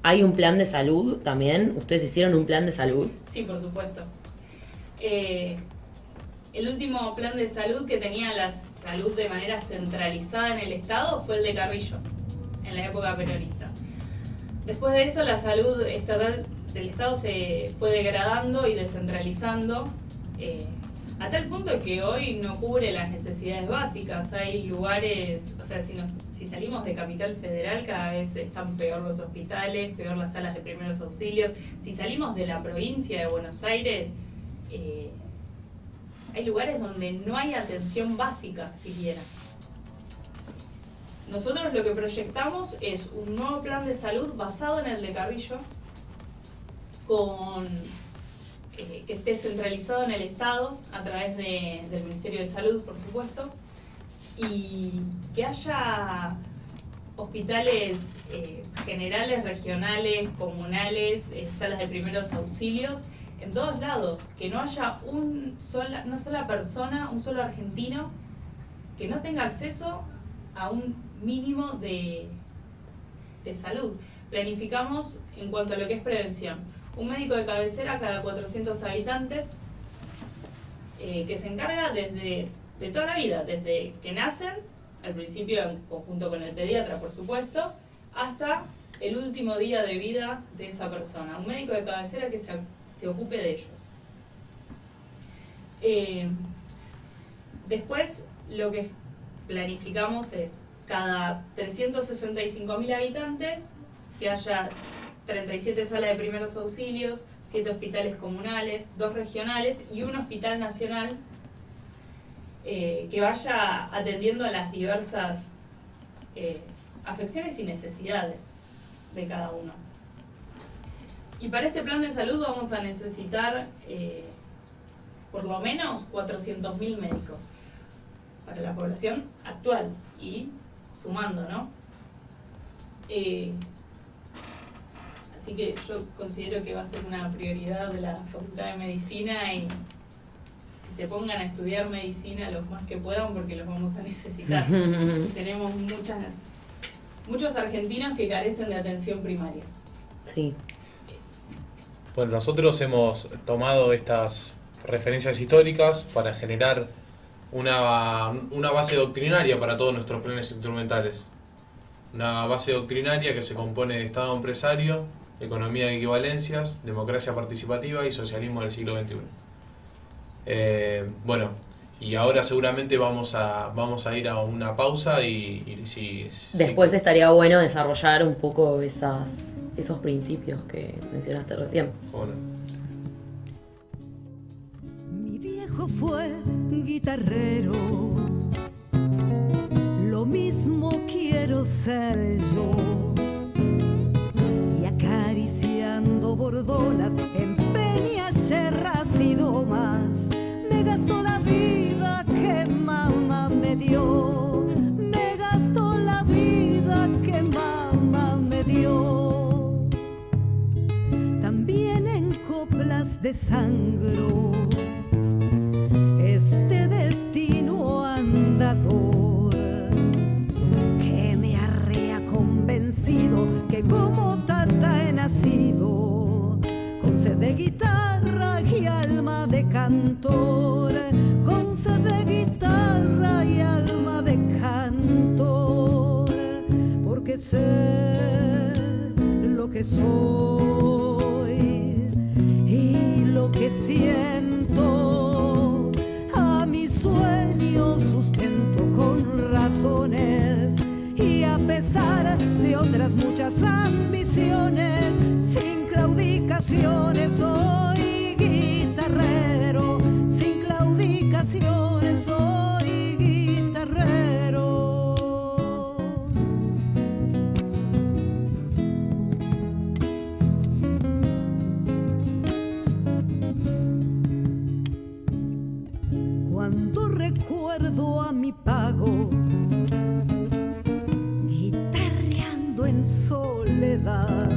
¿Hay un plan de salud también? ¿Ustedes hicieron un plan de salud? Sí, por supuesto. El último plan de salud que tenía la salud de manera centralizada en el Estado fue el de Carrillo, en la época peronista. Después de eso, la salud estatal del Estado se fue degradando y descentralizando, a tal punto que hoy no cubre las necesidades básicas. Hay lugares, o sea, si salimos de Capital Federal, cada vez están peor los hospitales, peor las salas de primeros auxilios. Si salimos de la provincia de Buenos Aires, hay lugares donde no hay atención básica siquiera. Nosotros lo que proyectamos es un nuevo plan de salud basado en el de Carrillo, que esté centralizado en el Estado a través del Ministerio de Salud, por supuesto, y que haya hospitales generales, regionales, comunales, salas de primeros auxilios en todos lados, que no haya una sola persona, un solo argentino que no tenga acceso a un mínimo de salud. Planificamos en cuanto a lo que es prevención. Un médico de cabecera cada 400 habitantes que se encarga de toda la vida, desde que nacen, al principio en conjunto con el pediatra, por supuesto, hasta el último día de vida de esa persona. Un médico de cabecera que se ocupe de ellos. Después, lo que planificamos es cada 365.000 habitantes que haya 37 salas de primeros auxilios, 7 hospitales comunales, 2 regionales y un hospital nacional que vaya atendiendo a las diversas afecciones y necesidades de cada uno. Y para este plan de salud vamos a necesitar por lo menos 400.000 médicos para la población actual y sumando, ¿no? Así que yo considero que va a ser una prioridad de la Facultad de Medicina y que se pongan a estudiar medicina los más que puedan porque los vamos a necesitar. Tenemos muchos argentinos que carecen de atención primaria. Sí. Bueno, nosotros hemos tomado estas referencias históricas para generar una base doctrinaria para todos nuestros planes instrumentales. Una base doctrinaria que se compone de Estado empresario, economía de equivalencias, democracia participativa y socialismo del siglo XXI. Bueno, y ahora seguramente vamos a ir a una pausa y después estaría bueno desarrollar un poco esos principios que mencionaste recién. Bueno. Mi viejo fue guitarrero, lo mismo quiero ser yo. Y acariciando bordolas en peñas, yerras y domas, me gastó la vida que mamá me dio. Me gastó la vida que mamá me dio. También en coplas de sangro, este destino andador que me arrea convencido que como tata he nacido con sed de guitarra y alma de cantor, con sed de guitarra y alma de cantor, porque sé lo que soy y lo que siento. A mis sueños sustento con razones y a pesar de otras muchas ambiciones, sin claudicaciones soy guitarrero, sin claudicaciones soy guitarrero. Cuando recuerdo a mi pago guitarreando en soledad,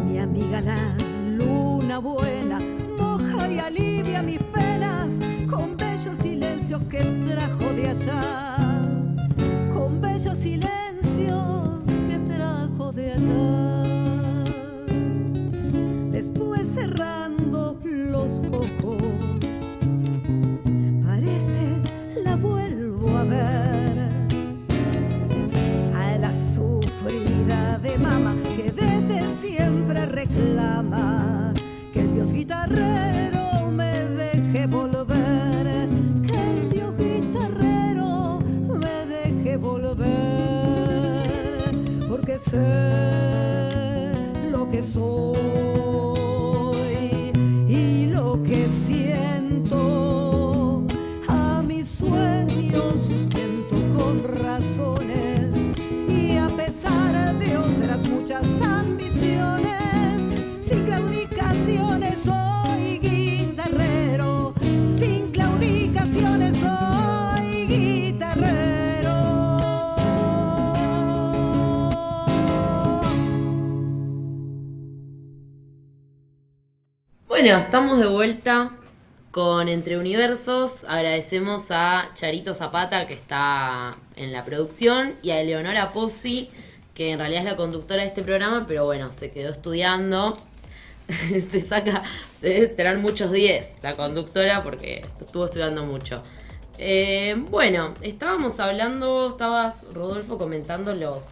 mi amiga la luna buena moja y alivia mis penas con bellos silencios que trajo de allá, con bellos silencios que trajo de allá. Después cerrando los ojos, la vuelvo a ver, a la sufrida de mama que desde siempre reclama que el Dios guitarrero me deje volver, que el Dios guitarrero me deje volver, porque sé lo que soy y lo que siento. Sueños sustento con razones y a pesar de otras muchas ambiciones, sin claudicaciones soy guitarrero, sin claudicaciones soy guitarrero. Bueno, estamos de vuelta con Entre Universos. Agradecemos a Charito Zapata, que está en la producción, y a Eleonora Pozzi, que en realidad es la conductora de este programa, pero bueno, se quedó estudiando. Debe tener muchos 10 la conductora porque estuvo estudiando mucho. Bueno, estabas Rodolfo, comentando los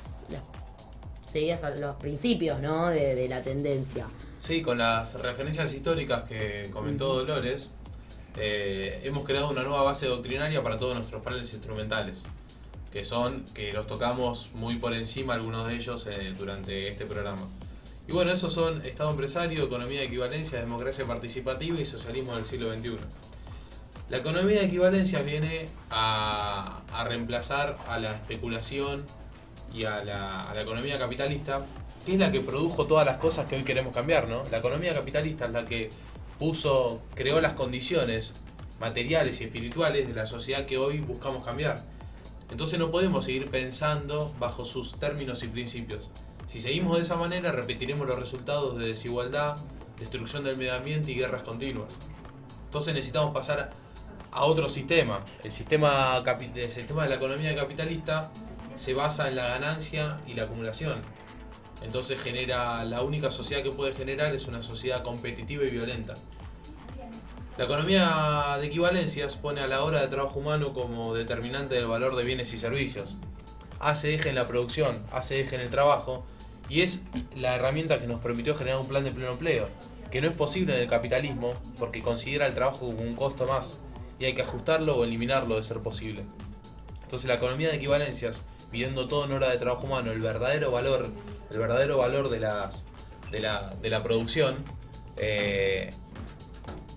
principios, ¿no? de la tendencia. Sí, con las referencias históricas que comentó Dolores, hemos creado una nueva base doctrinaria para todos nuestros paneles instrumentales, que los tocamos muy por encima, algunos de ellos, durante este programa. Y bueno, esos son Estado empresario, economía de equivalencia, democracia participativa y socialismo del siglo XXI. La economía de equivalencias viene a reemplazar a la especulación y a la economía capitalista, que es la que produjo todas las cosas que hoy queremos cambiar, ¿no? La economía capitalista es la que creó las condiciones materiales y espirituales de la sociedad que hoy buscamos cambiar. Entonces no podemos seguir pensando bajo sus términos y principios. Si seguimos de esa manera, repetiremos los resultados de desigualdad, destrucción del medio ambiente y guerras continuas. Entonces necesitamos pasar a otro sistema. El sistema de la economía capitalista se basa en la ganancia y la acumulación. Entonces la única sociedad que puede generar es una sociedad competitiva y violenta. La economía de equivalencias pone a la hora de trabajo humano como determinante del valor de bienes y servicios. Hace eje en la producción, hace eje en el trabajo, y es la herramienta que nos permitió generar un plan de pleno empleo, que no es posible en el capitalismo porque considera el trabajo como un costo más, y hay que ajustarlo o eliminarlo de ser posible. Entonces la economía de equivalencias, viendo todo en hora de trabajo humano, el verdadero valor de la producción,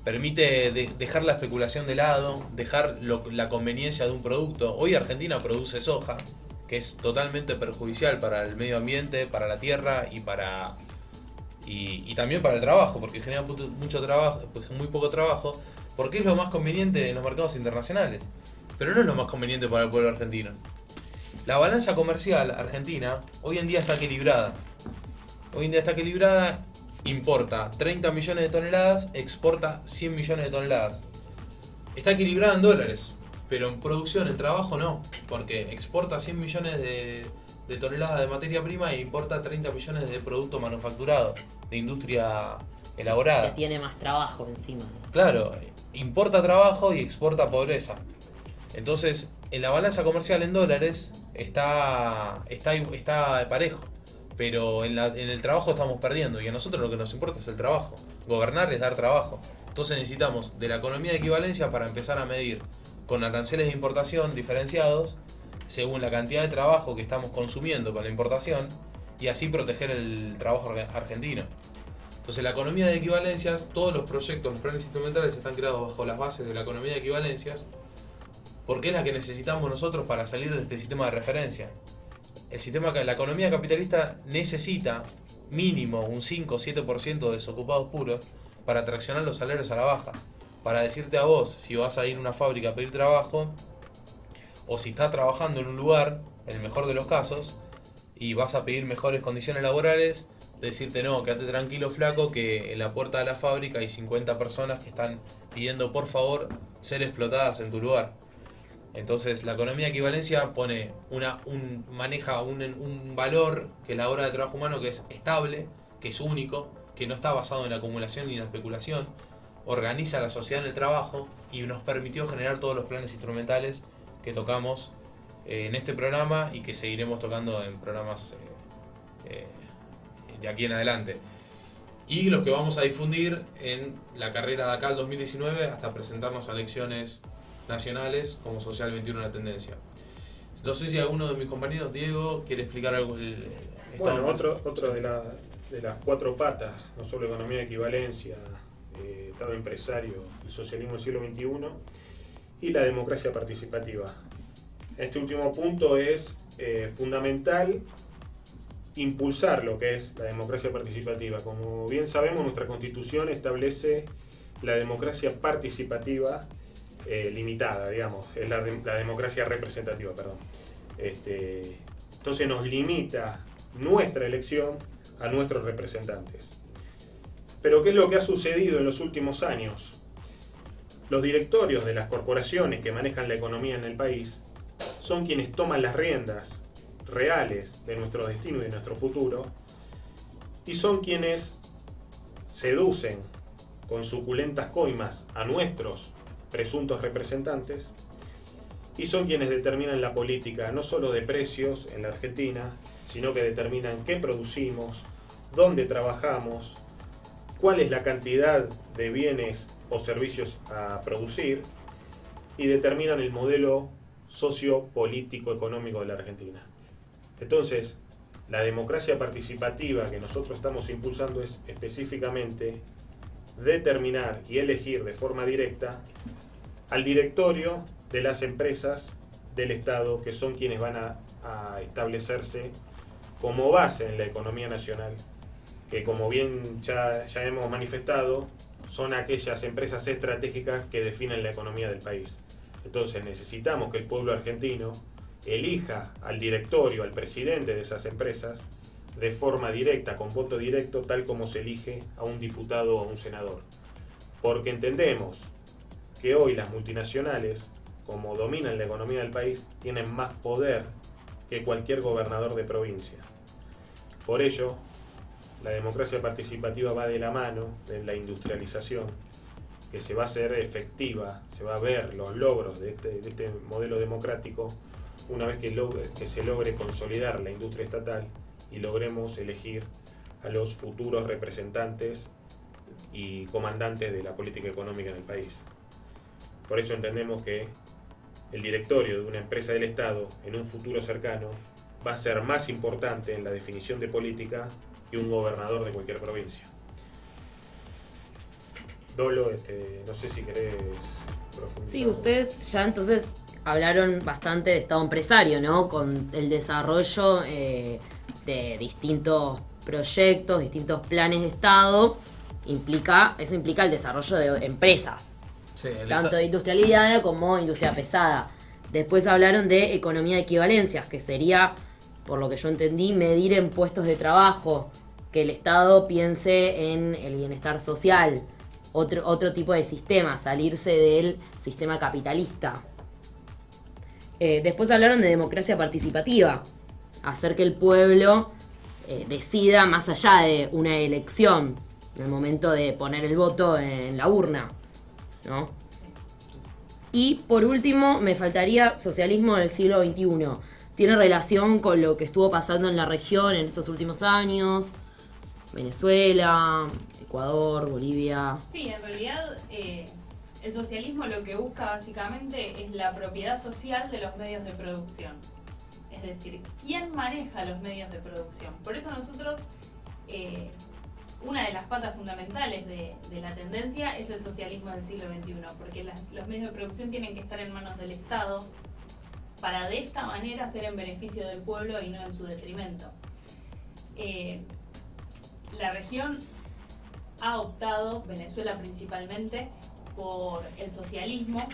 permite dejar la especulación de lado, dejar la conveniencia de un producto. Hoy Argentina produce soja, que es totalmente perjudicial para el medio ambiente, para la tierra y también para el trabajo, porque genera mucho trabajo, pues muy poco trabajo, porque es lo más conveniente en los mercados internacionales, pero no es lo más conveniente para el pueblo argentino. La balanza comercial argentina hoy en día está equilibrada. Importa 30 millones de toneladas, exporta 100 millones de toneladas. Está equilibrada en dólares, pero en producción, en trabajo no, porque exporta 100 millones de toneladas de materia prima e importa 30 millones de producto manufacturado, de industria elaborada. Que tiene más trabajo encima. Claro, importa trabajo y exporta pobreza. Entonces, en la balanza comercial en dólares está parejo. Pero en el trabajo estamos perdiendo, y a nosotros lo que nos importa es el trabajo. Gobernar es dar trabajo. Entonces necesitamos de la economía de equivalencia para empezar a medir con aranceles de importación diferenciados según la cantidad de trabajo que estamos consumiendo con la importación, y así proteger el trabajo argentino. Entonces la economía de equivalencias, todos los proyectos, los planes instrumentales están creados bajo las bases de la economía de equivalencias, porque es la que necesitamos nosotros para salir de este sistema de referencia. La economía capitalista necesita mínimo un 5 o 7% de desocupados puros para traccionar los salarios a la baja. Para decirte a vos si vas a ir a una fábrica a pedir trabajo, o si estás trabajando en un lugar, en el mejor de los casos, y vas a pedir mejores condiciones laborales, decirte no, quédate tranquilo flaco, que en la puerta de la fábrica hay 50 personas que están pidiendo por favor ser explotadas en tu lugar. Entonces la economía de equivalencia maneja un valor, que es la hora de trabajo humano, que es estable, que es único, que no está basado en la acumulación ni en la especulación, organiza la sociedad en el trabajo y nos permitió generar todos los planes instrumentales que tocamos en este programa y que seguiremos tocando en programas de aquí en adelante. Y los que vamos a difundir en la carrera de acá al 2019 hasta presentarnos a elecciones nacionales como Social 21 La Tendencia. No sé si alguno de mis compañeros, Diego, quiere explicar algo. Bueno, otro de las cuatro patas, no solo economía de equivalencia, Estado empresario, el socialismo del siglo XXI y la democracia participativa. Este último punto es fundamental impulsar lo que es la democracia participativa. Como bien sabemos, nuestra Constitución establece la democracia participativa limitada, digamos, es la democracia representativa, perdón. Entonces nos limita nuestra elección a nuestros representantes. Pero ¿qué es lo que ha sucedido en los últimos años? Los directorios de las corporaciones que manejan la economía en el país son quienes toman las riendas reales de nuestro destino y de nuestro futuro, y son quienes seducen con suculentas coimas a nuestros presuntos representantes, y son quienes determinan la política no solo de precios en la Argentina, sino que determinan qué producimos, dónde trabajamos, cuál es la cantidad de bienes o servicios a producir, y determinan el modelo sociopolítico económico de la Argentina. Entonces, la democracia participativa que nosotros estamos impulsando es específicamente determinar y elegir de forma directa al directorio de las empresas del Estado, que son quienes van a establecerse como base en la economía nacional, que como bien ya hemos manifestado, son aquellas empresas estratégicas que definen la economía del país. Entonces necesitamos que el pueblo argentino elija al directorio, al presidente de esas empresas, de forma directa, con voto directo, tal como se elige a un diputado o a un senador. Porque entendemos que hoy las multinacionales, como dominan la economía del país, tienen más poder que cualquier gobernador de provincia. Por ello, la democracia participativa va de la mano de la industrialización, que se va a hacer efectiva, se va a ver los logros de este modelo democrático una vez que se logre consolidar la industria estatal y logremos elegir a los futuros representantes y comandantes de la política económica en el país. Por eso entendemos que el directorio de una empresa del Estado en un futuro cercano va a ser más importante en la definición de política que un gobernador de cualquier provincia. Dolo, no sé si querés profundizar. Sí, ustedes ya entonces hablaron bastante de Estado empresario, ¿no? Con el desarrollo de distintos proyectos, distintos planes de Estado. Eso implica el desarrollo de empresas, Sí, tanto de industria liviana como industria pesada. Después hablaron de economía de equivalencias, que sería, por lo que yo entendí, medir en puestos de trabajo, que el Estado piense en el bienestar social, otro tipo de sistema, salirse del sistema capitalista. Después hablaron de democracia participativa, hacer que el pueblo decida más allá de una elección, en el momento de poner el voto en la urna, ¿no? Y por último, me faltaría socialismo del siglo XXI. ¿Tiene relación con lo que estuvo pasando en la región en estos últimos años? Venezuela, Ecuador, Bolivia. Sí, en realidad el socialismo lo que busca básicamente es la propiedad social de los medios de producción. Es decir, ¿quién maneja los medios de producción? Por eso nosotros, una de las patas fundamentales de la tendencia es el socialismo del siglo XXI, porque los medios de producción tienen que estar en manos del Estado para de esta manera ser en beneficio del pueblo y no en su detrimento. La región ha optado, Venezuela principalmente, por el socialismo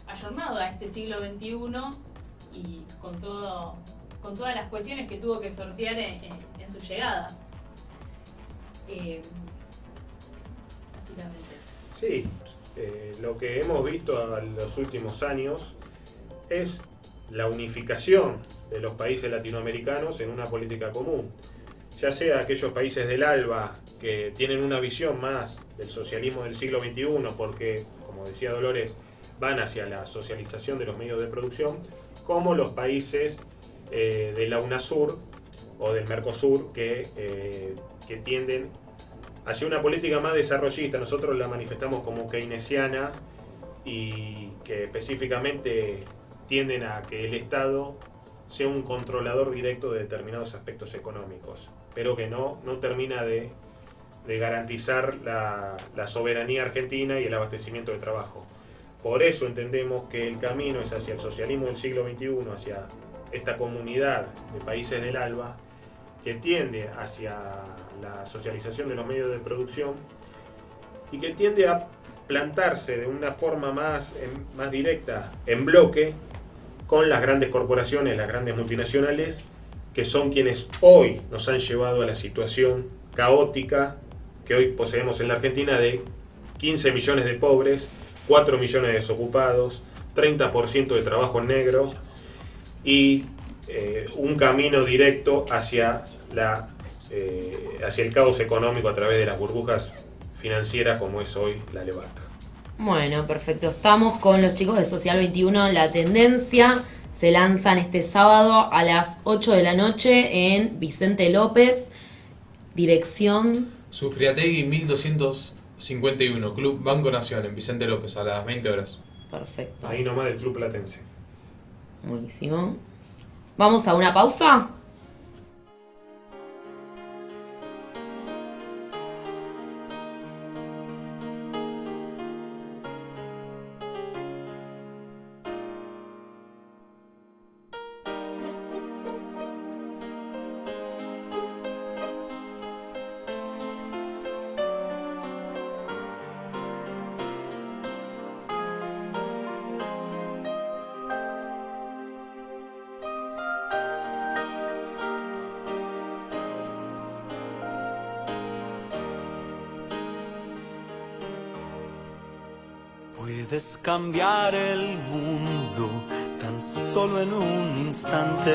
ayornado a este siglo XXI y con todas las cuestiones que tuvo que sortear en su llegada. Básicamente. Sí, lo que hemos visto en los últimos años es la unificación de los países latinoamericanos en una política común. Ya sea aquellos países del ALBA que tienen una visión más del socialismo del siglo XXI porque, como decía Dolores, van hacia la socialización de los medios de producción, como los países de la UNASUR o del Mercosur que tienden hacia una política más desarrollista. Nosotros la manifestamos como keynesiana y que específicamente tienden a que el Estado sea un controlador directo de determinados aspectos económicos, pero que no termina de garantizar la soberanía argentina y el abastecimiento de trabajo. Por eso entendemos que el camino es hacia el socialismo del siglo XXI, hacia esta comunidad de países del ALBA, que tiende hacia la socialización de los medios de producción y que tiende a plantarse de una forma más directa, en bloque, con las grandes corporaciones, las grandes multinacionales, que son quienes hoy nos han llevado a la situación caótica que hoy poseemos en la Argentina de 15 millones de pobres, 4 millones de desocupados, 30% de trabajo en negro y un camino directo hacia el caos económico a través de las burbujas financieras como es hoy la LEVAC. Bueno, perfecto. Estamos con los chicos de Social 21. La tendencia se lanzan este sábado a las 8 de la noche en Vicente López, dirección Sufriategui 1251, Club Banco Nación, en Vicente López, a las 20 horas. Perfecto. Ahí nomás del Club Platense. Buenísimo. ¿Vamos a una pausa? Puedes cambiar el mundo tan solo en un instante.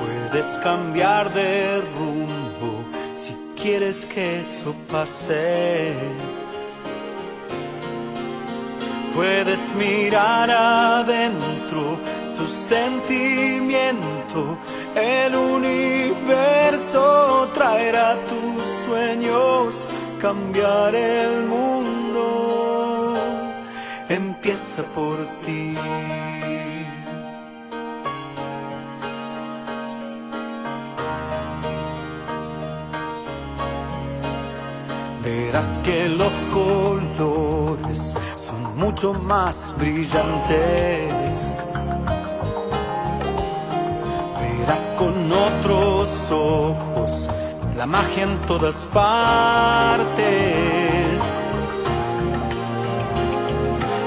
Puedes cambiar de rumbo si quieres que eso pase. Puedes mirar adentro tu sentimiento, el universo traerá tus sueños, cambiar el mundo empieza por ti. Verás que los colores son mucho más brillantes. Verás con otros ojos la magia en todas partes.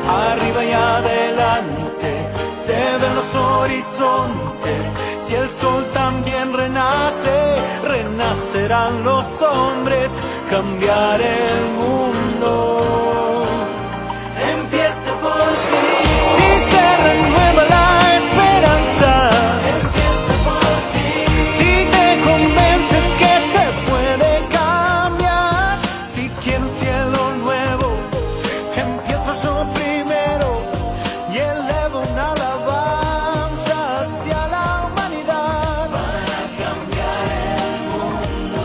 Arriba y adelante se ven los horizontes. Si el sol también renace, renacerán los hombres. Cambiar el mundo empieza por ti. Si se renueva la esperanza, empieza por ti. Si te convences que se puede cambiar, si quieres cielo nuevo, empiezo yo primero y elevo una alabanza hacia la humanidad para cambiar el mundo.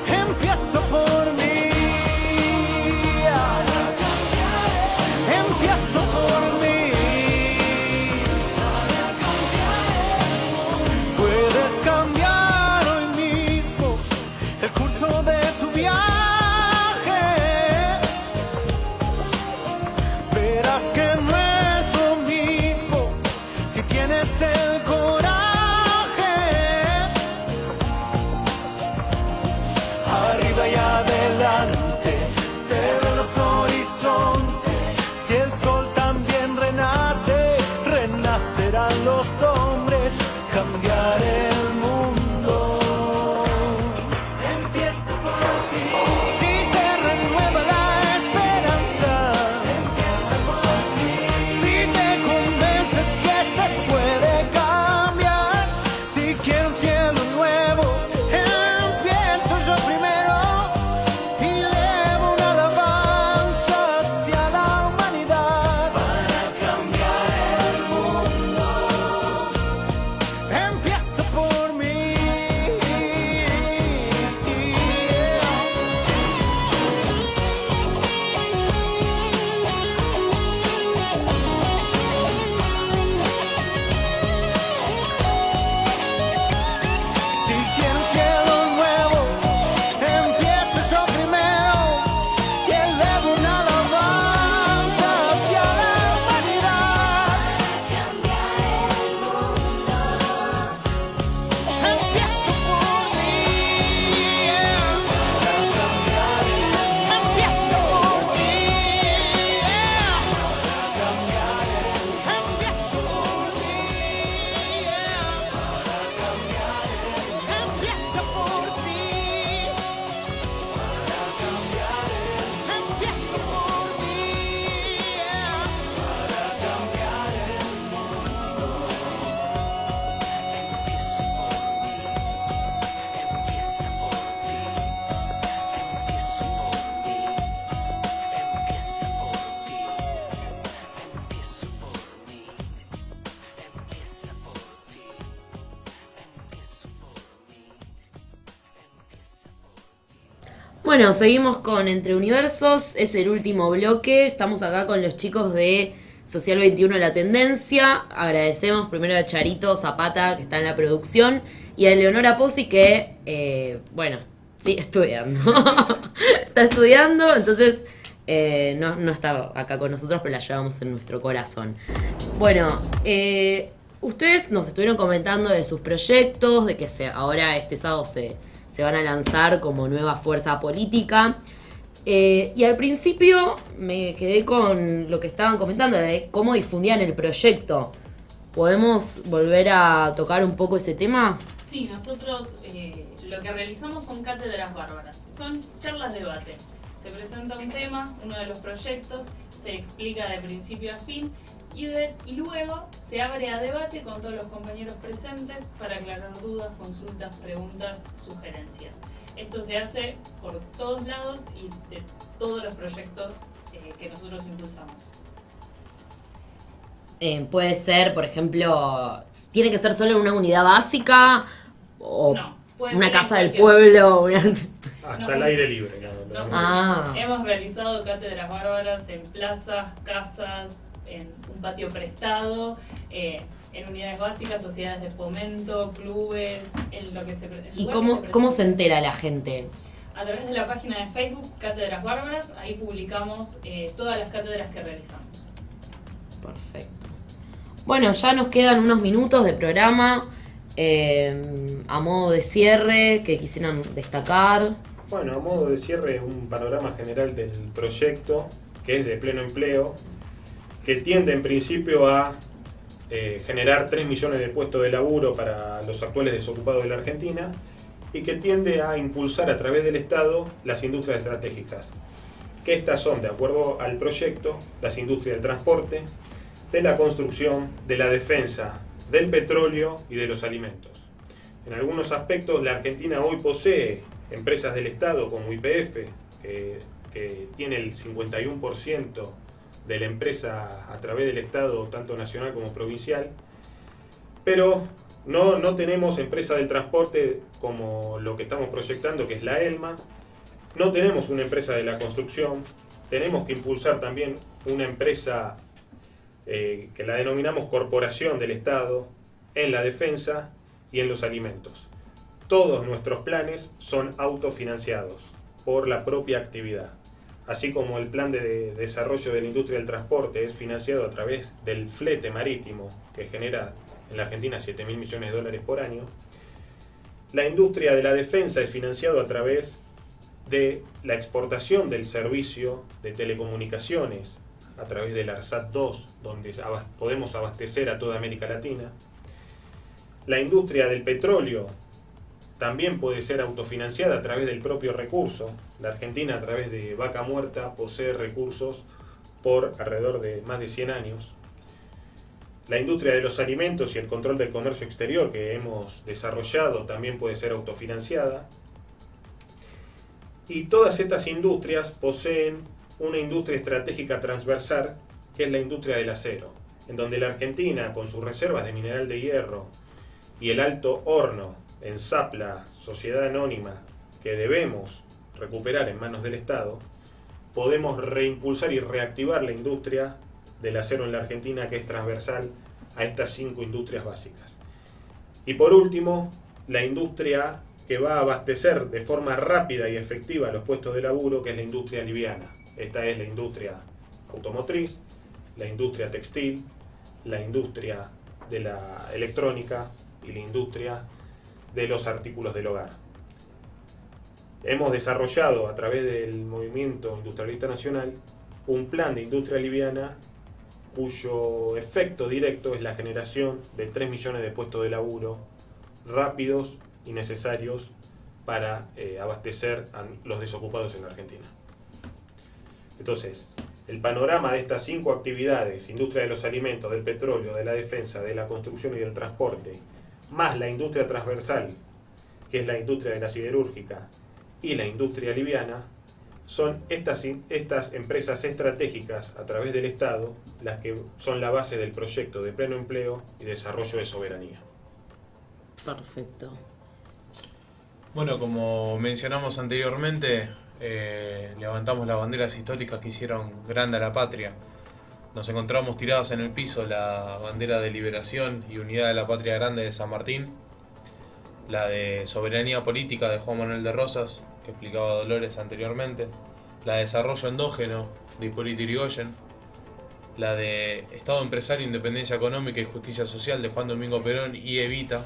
Empiezo por mí, empiezo por mí. Puedes cambiar hoy mismo el curso de tu viaje. Verás que no es lo mismo si tienes el coraje. Arriba y adelante se ven los horizontes. Si el sol también renace, renacerán los hombres. Cambiar el mundo empieza por ti. Si se renueva la esperanza, empieza por ti. Si te convences que se puede cambiar, si quiero un cielo nuevo, empiezo yo primero y elevo una alabanza hacia la humanidad para cambiar el mundo. Empieza por mí. Si quiero un cielo nuevo, empiezo yo primero y elevo una alabanza hacia la humanidad. Empiezo por mí. Empiezo por ti. Empiezo por ti. Empieza por ti. Empiezo por ti. Bueno, seguimos con Entre Universos, es el último bloque, estamos acá con los chicos de Social 21 La Tendencia, agradecemos primero a Charito Zapata que está en la producción y a Eleonora Pozzi que, bueno, sigue estudiando, está estudiando, entonces no está acá con nosotros, pero la llevamos en nuestro corazón. Bueno, ustedes nos estuvieron comentando de sus proyectos, de que ahora este sábado se van a lanzar como nueva fuerza política. Y al principio me quedé con lo que estaban comentando, de cómo difundían el proyecto. ¿Podemos volver a tocar un poco ese tema? Sí, nosotros lo que realizamos son cátedras bárbaras, son charlas de debate. Se presenta un tema, uno de los proyectos, se explica de principio a fin y luego se abre a debate con todos los compañeros presentes para aclarar dudas, consultas, preguntas, sugerencias. Esto se hace por todos lados y de todos los proyectos que nosotros impulsamos. Puede ser, por ejemplo, tiene que ser solo en una unidad básica o No, puede una ser en casa del cualquier- pueblo. Hasta No. el aire libre. No, Ah. Hemos realizado cátedras bárbaras en plazas, casas, en un patio prestado, en unidades básicas, sociedades de fomento, clubes, en lo que se en ¿Y lugares que cómo se presenta. entera la gente? A través de la página de Facebook, Cátedras Bárbaras, ahí publicamos todas las cátedras que realizamos. Perfecto. Bueno, ya nos quedan unos minutos de programa. A modo de cierre, que quisieran destacar. Bueno, a modo de cierre, un panorama general del proyecto, que es de pleno empleo, que tiende en principio a generar 3 millones de puestos de laburo para los actuales desocupados de la Argentina y que tiende a impulsar a través del Estado las industrias estratégicas, que estas son, de acuerdo al proyecto, las industrias del transporte, de la construcción, de la defensa, del petróleo y de los alimentos. En algunos aspectos, la Argentina hoy posee empresas del Estado como YPF, que tiene el 51% de la empresa a través del Estado, tanto nacional como provincial, pero no tenemos empresa del transporte como lo que estamos proyectando, que es la ELMA, no tenemos una empresa de la construcción, tenemos que impulsar también una empresa que la denominamos corporación del Estado en la defensa y en los alimentos. Todos nuestros planes son autofinanciados por la propia actividad, así como el plan de desarrollo de la industria del transporte es financiado a través del flete marítimo, que genera en la Argentina 7.000 millones de dólares por año. La industria de la defensa es financiado a través de la exportación del servicio de telecomunicaciones a través del ARSAT 2, donde podemos abastecer a toda América Latina. La industria del petróleo también puede ser autofinanciada a través del propio recurso. La Argentina, a través de Vaca Muerta, posee recursos por alrededor de más de 100 años. La industria de los alimentos y el control del comercio exterior que hemos desarrollado también puede ser autofinanciada. Y todas estas industrias poseen una industria estratégica transversal, que es la industria del acero, en donde la Argentina, con sus reservas de mineral de hierro y el alto horno en Sapla, sociedad anónima, que debemos recuperar en manos del Estado, podemos reimpulsar y reactivar la industria del acero en la Argentina, que es transversal a estas 5 industrias básicas. Y por último, la industria que va a abastecer de forma rápida y efectiva los puestos de laburo, que es la industria liviana. Esta es la industria automotriz, la industria textil, la industria de la electrónica y la industria de los artículos del hogar. Hemos desarrollado a través del Movimiento Industrialista Nacional un plan de industria liviana cuyo efecto directo es la generación de 3 millones de puestos de laburo rápidos y necesarios para abastecer a los desocupados en la Argentina. Entonces, el panorama de estas 5 actividades, industria de los alimentos, del petróleo, de la defensa, de la construcción y del transporte, más la industria transversal, que es la industria de la siderúrgica, y la industria liviana, son estas empresas estratégicas a través del Estado las que son la base del proyecto de pleno empleo y desarrollo de soberanía. Perfecto. Bueno, como mencionamos anteriormente, levantamos las banderas históricas que hicieron grande a la patria. Nos encontramos tiradas en el piso la bandera de liberación y unidad de la patria grande de San Martín, la de soberanía política de Juan Manuel de Rosas, que explicaba Dolores anteriormente, la de desarrollo endógeno de Hipólito Yrigoyen, la de Estado empresario, independencia económica y justicia social de Juan Domingo Perón y Evita,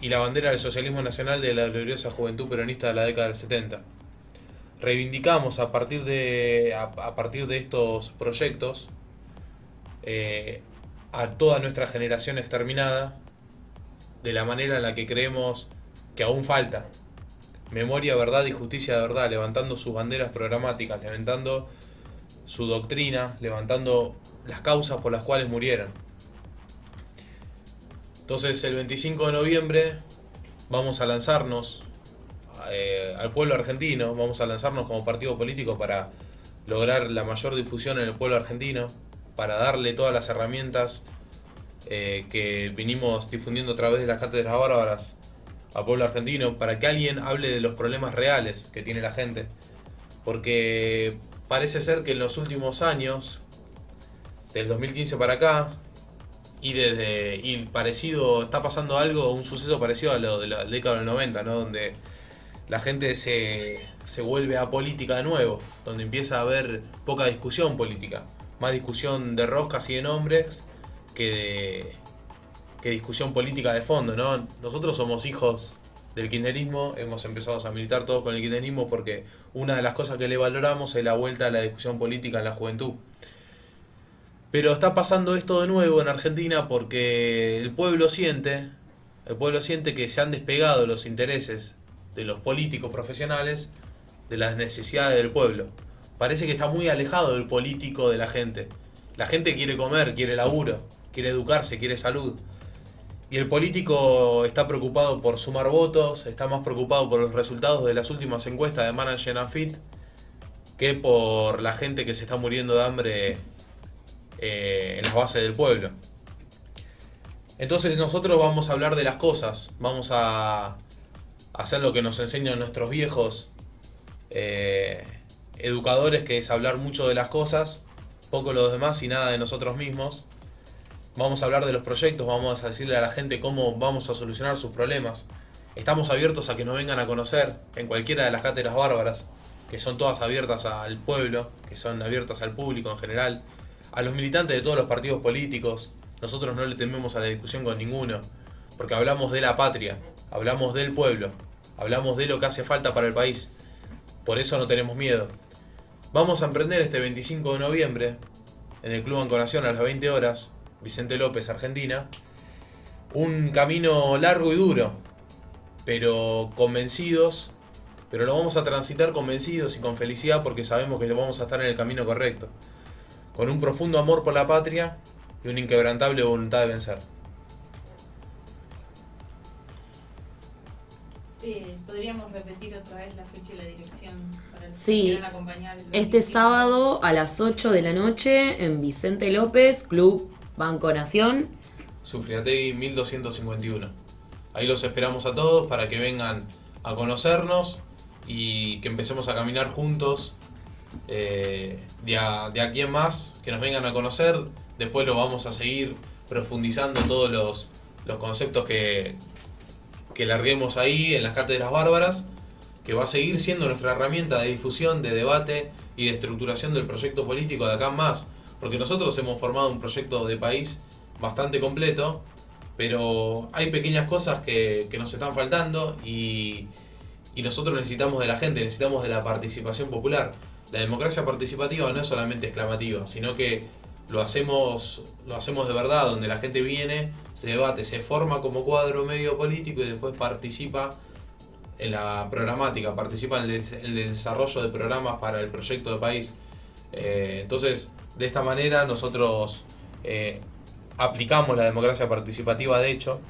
y la bandera del socialismo nacional de la gloriosa juventud peronista de la década del 70. Reivindicamos a partir de estos proyectos a toda nuestra generación exterminada, de la manera en la que creemos que aún falta. Memoria, verdad y justicia de verdad, levantando sus banderas programáticas, levantando su doctrina, levantando las causas por las cuales murieron. Entonces el 25 de noviembre vamos a lanzarnos al pueblo argentino, vamos a lanzarnos como partido político para lograr la mayor difusión en el pueblo argentino, para darle todas las herramientas que vinimos difundiendo a través de las cátedras bárbaras al pueblo argentino, para que alguien hable de los problemas reales que tiene la gente. Porque parece ser que en los últimos años, del 2015 para acá, está pasando algo, un suceso parecido a lo de la década del 90, ¿no? Donde la gente se vuelve apolítica de nuevo, donde empieza a haber poca discusión política, más discusión de roscas y de nombres que discusión política de fondo, ¿no? Nosotros somos hijos del kirchnerismo, hemos empezado a militar todos con el kirchnerismo porque una de las cosas que le valoramos es la vuelta a la discusión política en la juventud. Pero está pasando esto de nuevo en Argentina porque el pueblo siente que se han despegado los intereses de los políticos profesionales de las necesidades del pueblo. Parece que está muy alejado del político de la gente. La gente quiere comer, quiere laburo, quiere educarse, quiere salud. Y el político está preocupado por sumar votos, está más preocupado por los resultados de las últimas encuestas de Manager and Fit que por la gente que se está muriendo de hambre en las bases del pueblo. Entonces nosotros vamos a hablar de las cosas, vamos a hacer lo que nos enseñan nuestros viejos educadores, que es hablar mucho de las cosas, poco de los demás y nada de nosotros mismos. Vamos a hablar de los proyectos, vamos a decirle a la gente cómo vamos a solucionar sus problemas. Estamos abiertos a que nos vengan a conocer en cualquiera de las cátedras bárbaras, que son todas abiertas al pueblo, que son abiertas al público en general, a los militantes de todos los partidos políticos. Nosotros no le tememos a la discusión con ninguno, porque hablamos de la patria, hablamos del pueblo, hablamos de lo que hace falta para el país. Por eso no tenemos miedo. Vamos a emprender este 25 de noviembre, en el Club Banco Nación a las 20 horas, Vicente López, Argentina, un camino largo y duro, pero convencidos, pero lo vamos a transitar convencidos y con felicidad porque sabemos que vamos a estar en el camino correcto, con un profundo amor por la patria y una inquebrantable voluntad de vencer. ¿Podríamos repetir otra vez la fecha y la dirección para los que Sí, quieran acompañar? este sábado a las 8 de la noche en Vicente López, Club Banco Nación. Sufriategui 1251. Ahí los esperamos a todos para que vengan a conocernos y que empecemos a caminar juntos de aquí en más, que nos vengan a conocer. Después lo vamos a seguir profundizando en todos los conceptos que larguemos ahí en las cátedras bárbaras, que va a seguir siendo nuestra herramienta de difusión, de debate y de estructuración del proyecto político de acá en más, porque nosotros hemos formado un proyecto de país bastante completo, pero hay pequeñas cosas que nos están faltando y nosotros necesitamos de la gente, necesitamos de la participación popular. La democracia participativa no es solamente exclamativa, sino que lo hacemos de verdad, donde la gente viene, se debate, se forma como cuadro medio político y después participa en la programática, participa en el desarrollo de programas para el proyecto de país. Entonces, de esta manera nosotros aplicamos la democracia participativa de hecho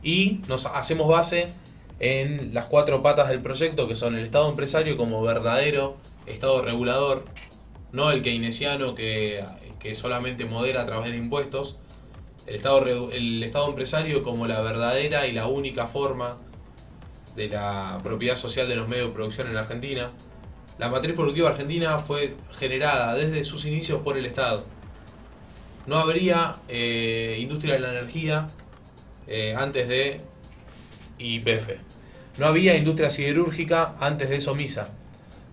y nos hacemos base en las 4 patas del proyecto, que son el Estado empresario como verdadero Estado regulador, no el keynesiano que solamente modera a través de impuestos. El Estado empresario como la verdadera y la única forma de la propiedad social de los medios de producción en Argentina. La matriz productiva argentina fue generada desde sus inicios por el Estado. No habría industria de la energía antes de YPF. No había industria siderúrgica antes de Somisa.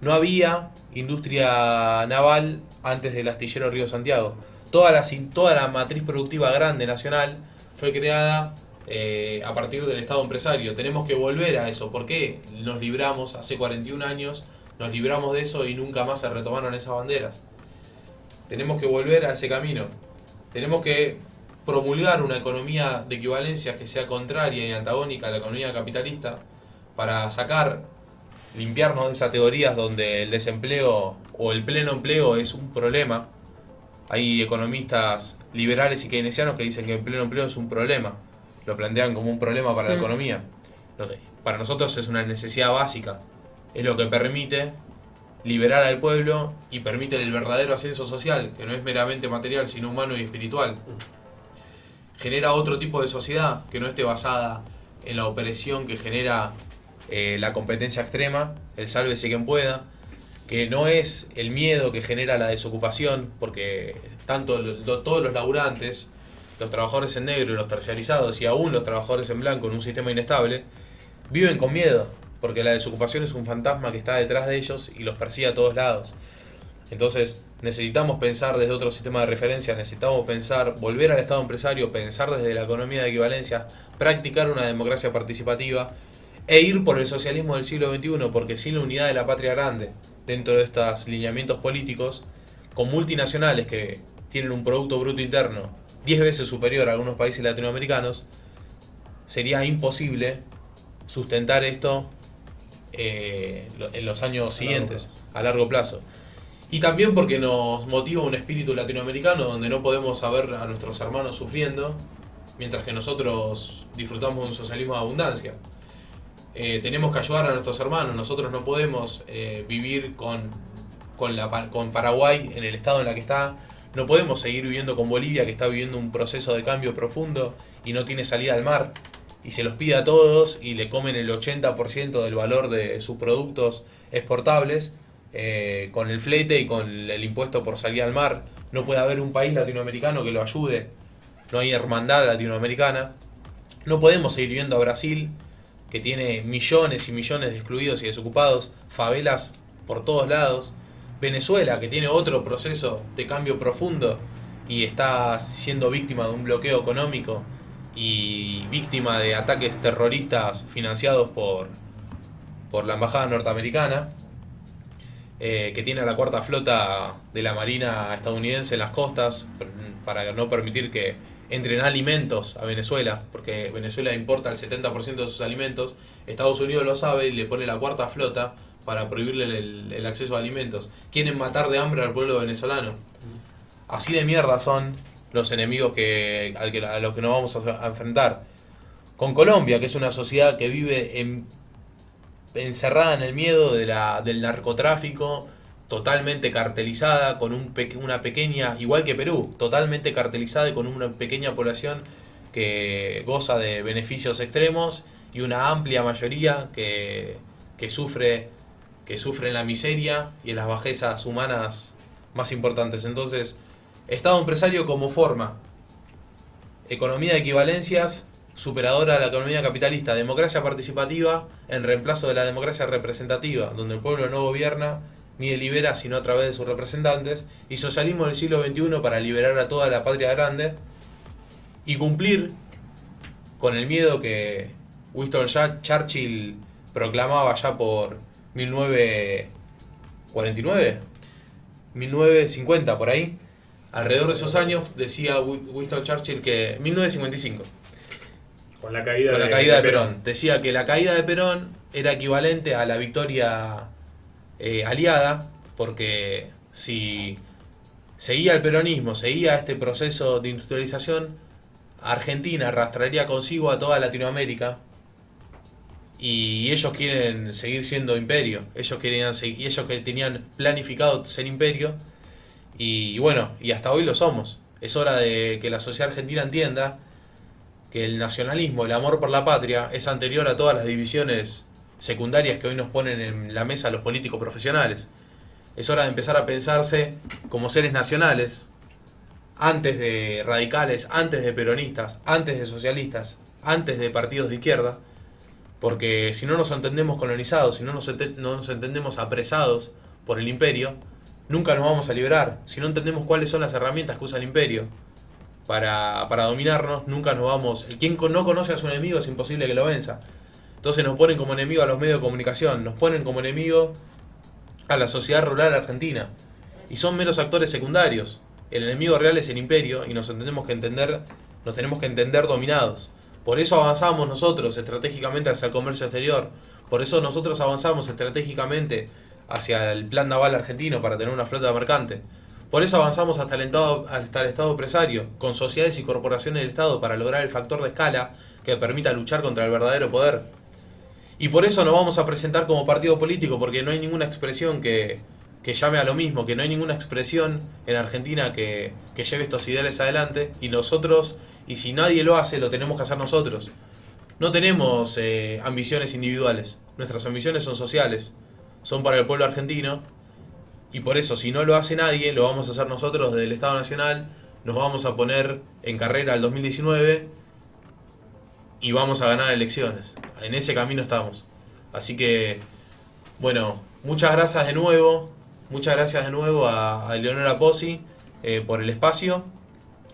No había industria naval antes del astillero Río Santiago. Toda la matriz productiva grande nacional fue creada a partir del Estado empresario. Tenemos que volver a eso. ¿Por qué nos libramos hace 41 años? Nos libramos de eso y nunca más se retomaron esas banderas. Tenemos que volver a ese camino. Tenemos que promulgar una economía de equivalencias que sea contraria y antagónica a la economía capitalista para limpiarnos de esas teorías donde el desempleo o el pleno empleo es un problema. Hay economistas liberales y keynesianos que dicen que el pleno empleo es un problema, lo plantean como un problema para la economía. Para nosotros es una necesidad básica, es lo que permite liberar al pueblo y permite el verdadero ascenso social, que no es meramente material, sino humano y espiritual. Genera otro tipo de sociedad que no esté basada en la opresión que genera la competencia extrema, el sálvese quien pueda, que no es el miedo que genera la desocupación, porque todos los laburantes, los trabajadores en negro y los terciarizados, y aún los trabajadores en blanco en un sistema inestable, viven con miedo, porque la desocupación es un fantasma que está detrás de ellos y los persigue a todos lados. Entonces necesitamos pensar desde otro sistema de referencia, necesitamos volver al Estado empresario, pensar desde la economía de equivalencia, practicar una democracia participativa e ir por el socialismo del siglo XXI, porque sin la unidad de la patria grande, dentro de estos lineamientos políticos, con multinacionales que tienen un Producto Bruto Interno 10 veces superior a algunos países latinoamericanos, sería imposible sustentar esto en los años siguientes, a largo plazo. Y también porque nos motiva un espíritu latinoamericano donde no podemos ver a nuestros hermanos sufriendo, mientras que nosotros disfrutamos de un socialismo de abundancia. Tenemos que ayudar a nuestros hermanos, nosotros no podemos vivir con Paraguay en el estado en el que está, no podemos seguir viviendo con Bolivia, que está viviendo un proceso de cambio profundo y no tiene salida al mar, y se los pide a todos y le comen el 80% del valor de sus productos exportables con el flete y con el impuesto por salida al mar. No puede haber un país latinoamericano que lo ayude, no hay hermandad latinoamericana. No podemos seguir viendo a Brasil, que tiene millones y millones de excluidos y desocupados, favelas por todos lados. Venezuela, que tiene otro proceso de cambio profundo y está siendo víctima de un bloqueo económico y víctima de ataques terroristas financiados por la embajada norteamericana, que tiene a la cuarta flota de la marina estadounidense en las costas para no permitir que entren alimentos a Venezuela, porque Venezuela importa el 70% de sus alimentos. Estados Unidos lo sabe y le pone la cuarta flota para prohibirle el acceso a alimentos. Quieren matar de hambre al pueblo venezolano. Así de mierda son los enemigos a los que nos vamos a enfrentar. Con Colombia, que es una sociedad que vive encerrada en el miedo del narcotráfico, totalmente cartelizada, con una pequeña, igual que Perú, totalmente cartelizada y con una pequeña población que goza de beneficios extremos y una amplia mayoría que sufre en la miseria y en las bajezas humanas más importantes. Entonces, Estado empresario como forma, economía de equivalencias, superadora de la economía capitalista, democracia participativa en reemplazo de la democracia representativa, donde el pueblo no gobierna ni delibera sino a través de sus representantes, y socialismo del siglo XXI para liberar a toda la patria grande y cumplir con el miedo que Winston Churchill proclamaba ya por 1949, 1950 por ahí. Alrededor de esos años decía Winston Churchill que 1955, con la caída de Perón, decía que la caída de Perón era equivalente a la victoria aliada, porque si seguía el peronismo, seguía este proceso de industrialización, Argentina arrastraría consigo a toda Latinoamérica, y ellos quieren seguir siendo imperio, ellos que tenían planificado ser imperio, y bueno, y hasta hoy lo somos. Es hora de que la sociedad argentina entienda que el nacionalismo, el amor por la patria, es anterior a todas las divisiones secundarias que hoy nos ponen en la mesa los políticos profesionales. Es hora de empezar a pensarse como seres nacionales, antes de radicales, antes de peronistas, antes de socialistas, antes de partidos de izquierda, porque si no nos entendemos colonizados, si no nos entendemos apresados por el imperio, nunca nos vamos a liberar. Si no entendemos cuáles son las herramientas que usa el imperio para dominarnos, nunca nos vamos. Quien no conoce a su enemigo es imposible que lo venza. Entonces nos ponen como enemigo a los medios de comunicación, nos ponen como enemigo a la sociedad rural argentina, y son meros actores secundarios. El enemigo real es el imperio, y nos tenemos que entender nos tenemos que entender dominados. Por eso avanzamos nosotros estratégicamente hacia el comercio exterior. Por eso nosotros avanzamos estratégicamente hacia el plan naval argentino para tener una flota mercante. Por eso avanzamos hasta el Estado empresario, con sociedades y corporaciones del Estado para lograr el factor de escala que permita luchar contra el verdadero poder. Y por eso nos vamos a presentar como partido político, porque no hay ninguna expresión que llame a lo mismo, que no hay ninguna expresión en Argentina que lleve estos ideales adelante, y nosotros, y si nadie lo hace, lo tenemos que hacer nosotros. No tenemos ambiciones individuales, nuestras ambiciones son sociales, son para el pueblo argentino, y por eso si no lo hace nadie, lo vamos a hacer nosotros desde el Estado Nacional, nos vamos a poner en carrera al 2019 y vamos a ganar elecciones. En ese camino estamos. Así que, bueno, muchas gracias de nuevo a Eleonora Pozzi por el espacio,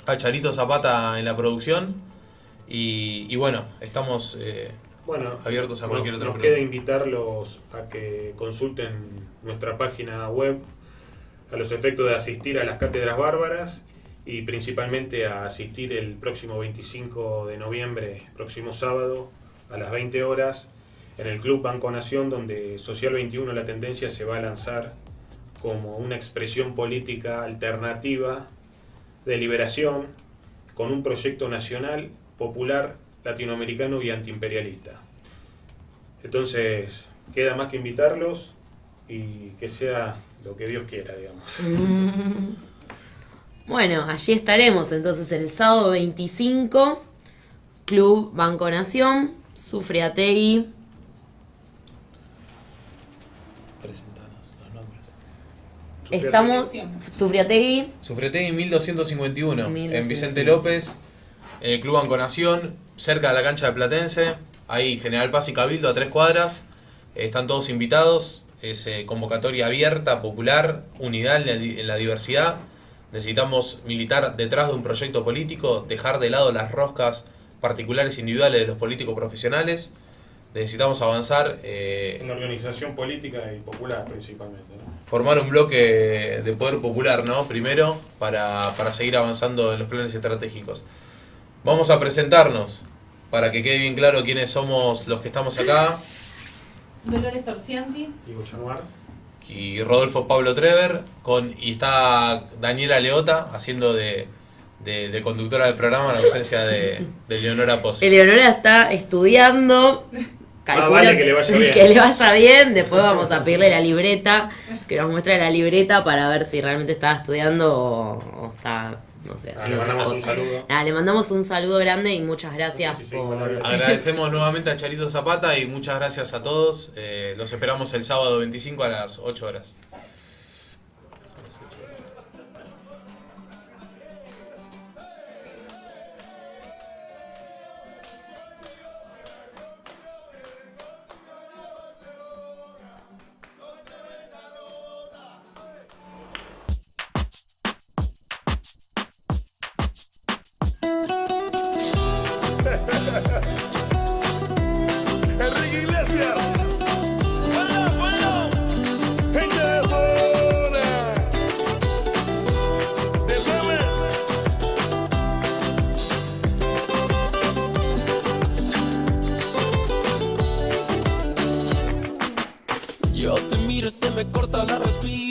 a Charito Zapata en la producción, y bueno, estamos abiertos a cualquier otra nos pregunta. queda invitarlos a que consulten nuestra página web a los efectos de asistir a las cátedras bárbaras y principalmente a asistir el próximo 25 de noviembre, próximo sábado, a las 20 horas, en el Club Banco Nación, donde Social 21 La Tendencia se va a lanzar como una expresión política alternativa de liberación con un proyecto nacional, popular, latinoamericano y antiimperialista. Entonces, queda más que invitarlos y que sea lo que Dios quiera, digamos. Bueno, allí estaremos entonces el sábado 25, Club Banco Nación, Sufriategui. Presentanos los nombres. Estamos Sufriategui. Sufriategui 1251, en 1251. Vicente López, en el Club Banco Nación, cerca de la cancha de Platense, ahí General Paz y Cabildo a 3 cuadras. Están todos invitados, es convocatoria abierta, popular, unidad en la diversidad. Necesitamos militar detrás de un proyecto político, dejar de lado las roscas particulares e individuales de los políticos profesionales. Necesitamos avanzar, En la organización política y popular principalmente, ¿no? formar un bloque de poder popular, ¿no? Primero, para seguir avanzando en los planes estratégicos. Vamos a presentarnos, para que quede bien claro quiénes somos los que estamos acá. Dolores Torcianti. Diego Chanuar. Y Rodolfo Pablo Trever, y está Daniela Leota haciendo de conductora del programa en ausencia de Eleonora Pozzi. Eleonora está estudiando. Calculo vale, que le vaya bien. Que le vaya bien. Después vamos a pedirle la libreta, que nos muestre la libreta para ver si realmente estaba estudiando o está, no sé. Le haciendo mandamos otra un cosa. saludo. Nada, le mandamos un saludo grande y muchas gracias Sí, por... bueno, Agradecemos nuevamente a Charito Zapata y muchas gracias a todos. Los esperamos el sábado 25 a las 8 horas. Enrique Iglesias. Bueno, gente de zona. Déjame. Yo te miro y se me corta la respiración.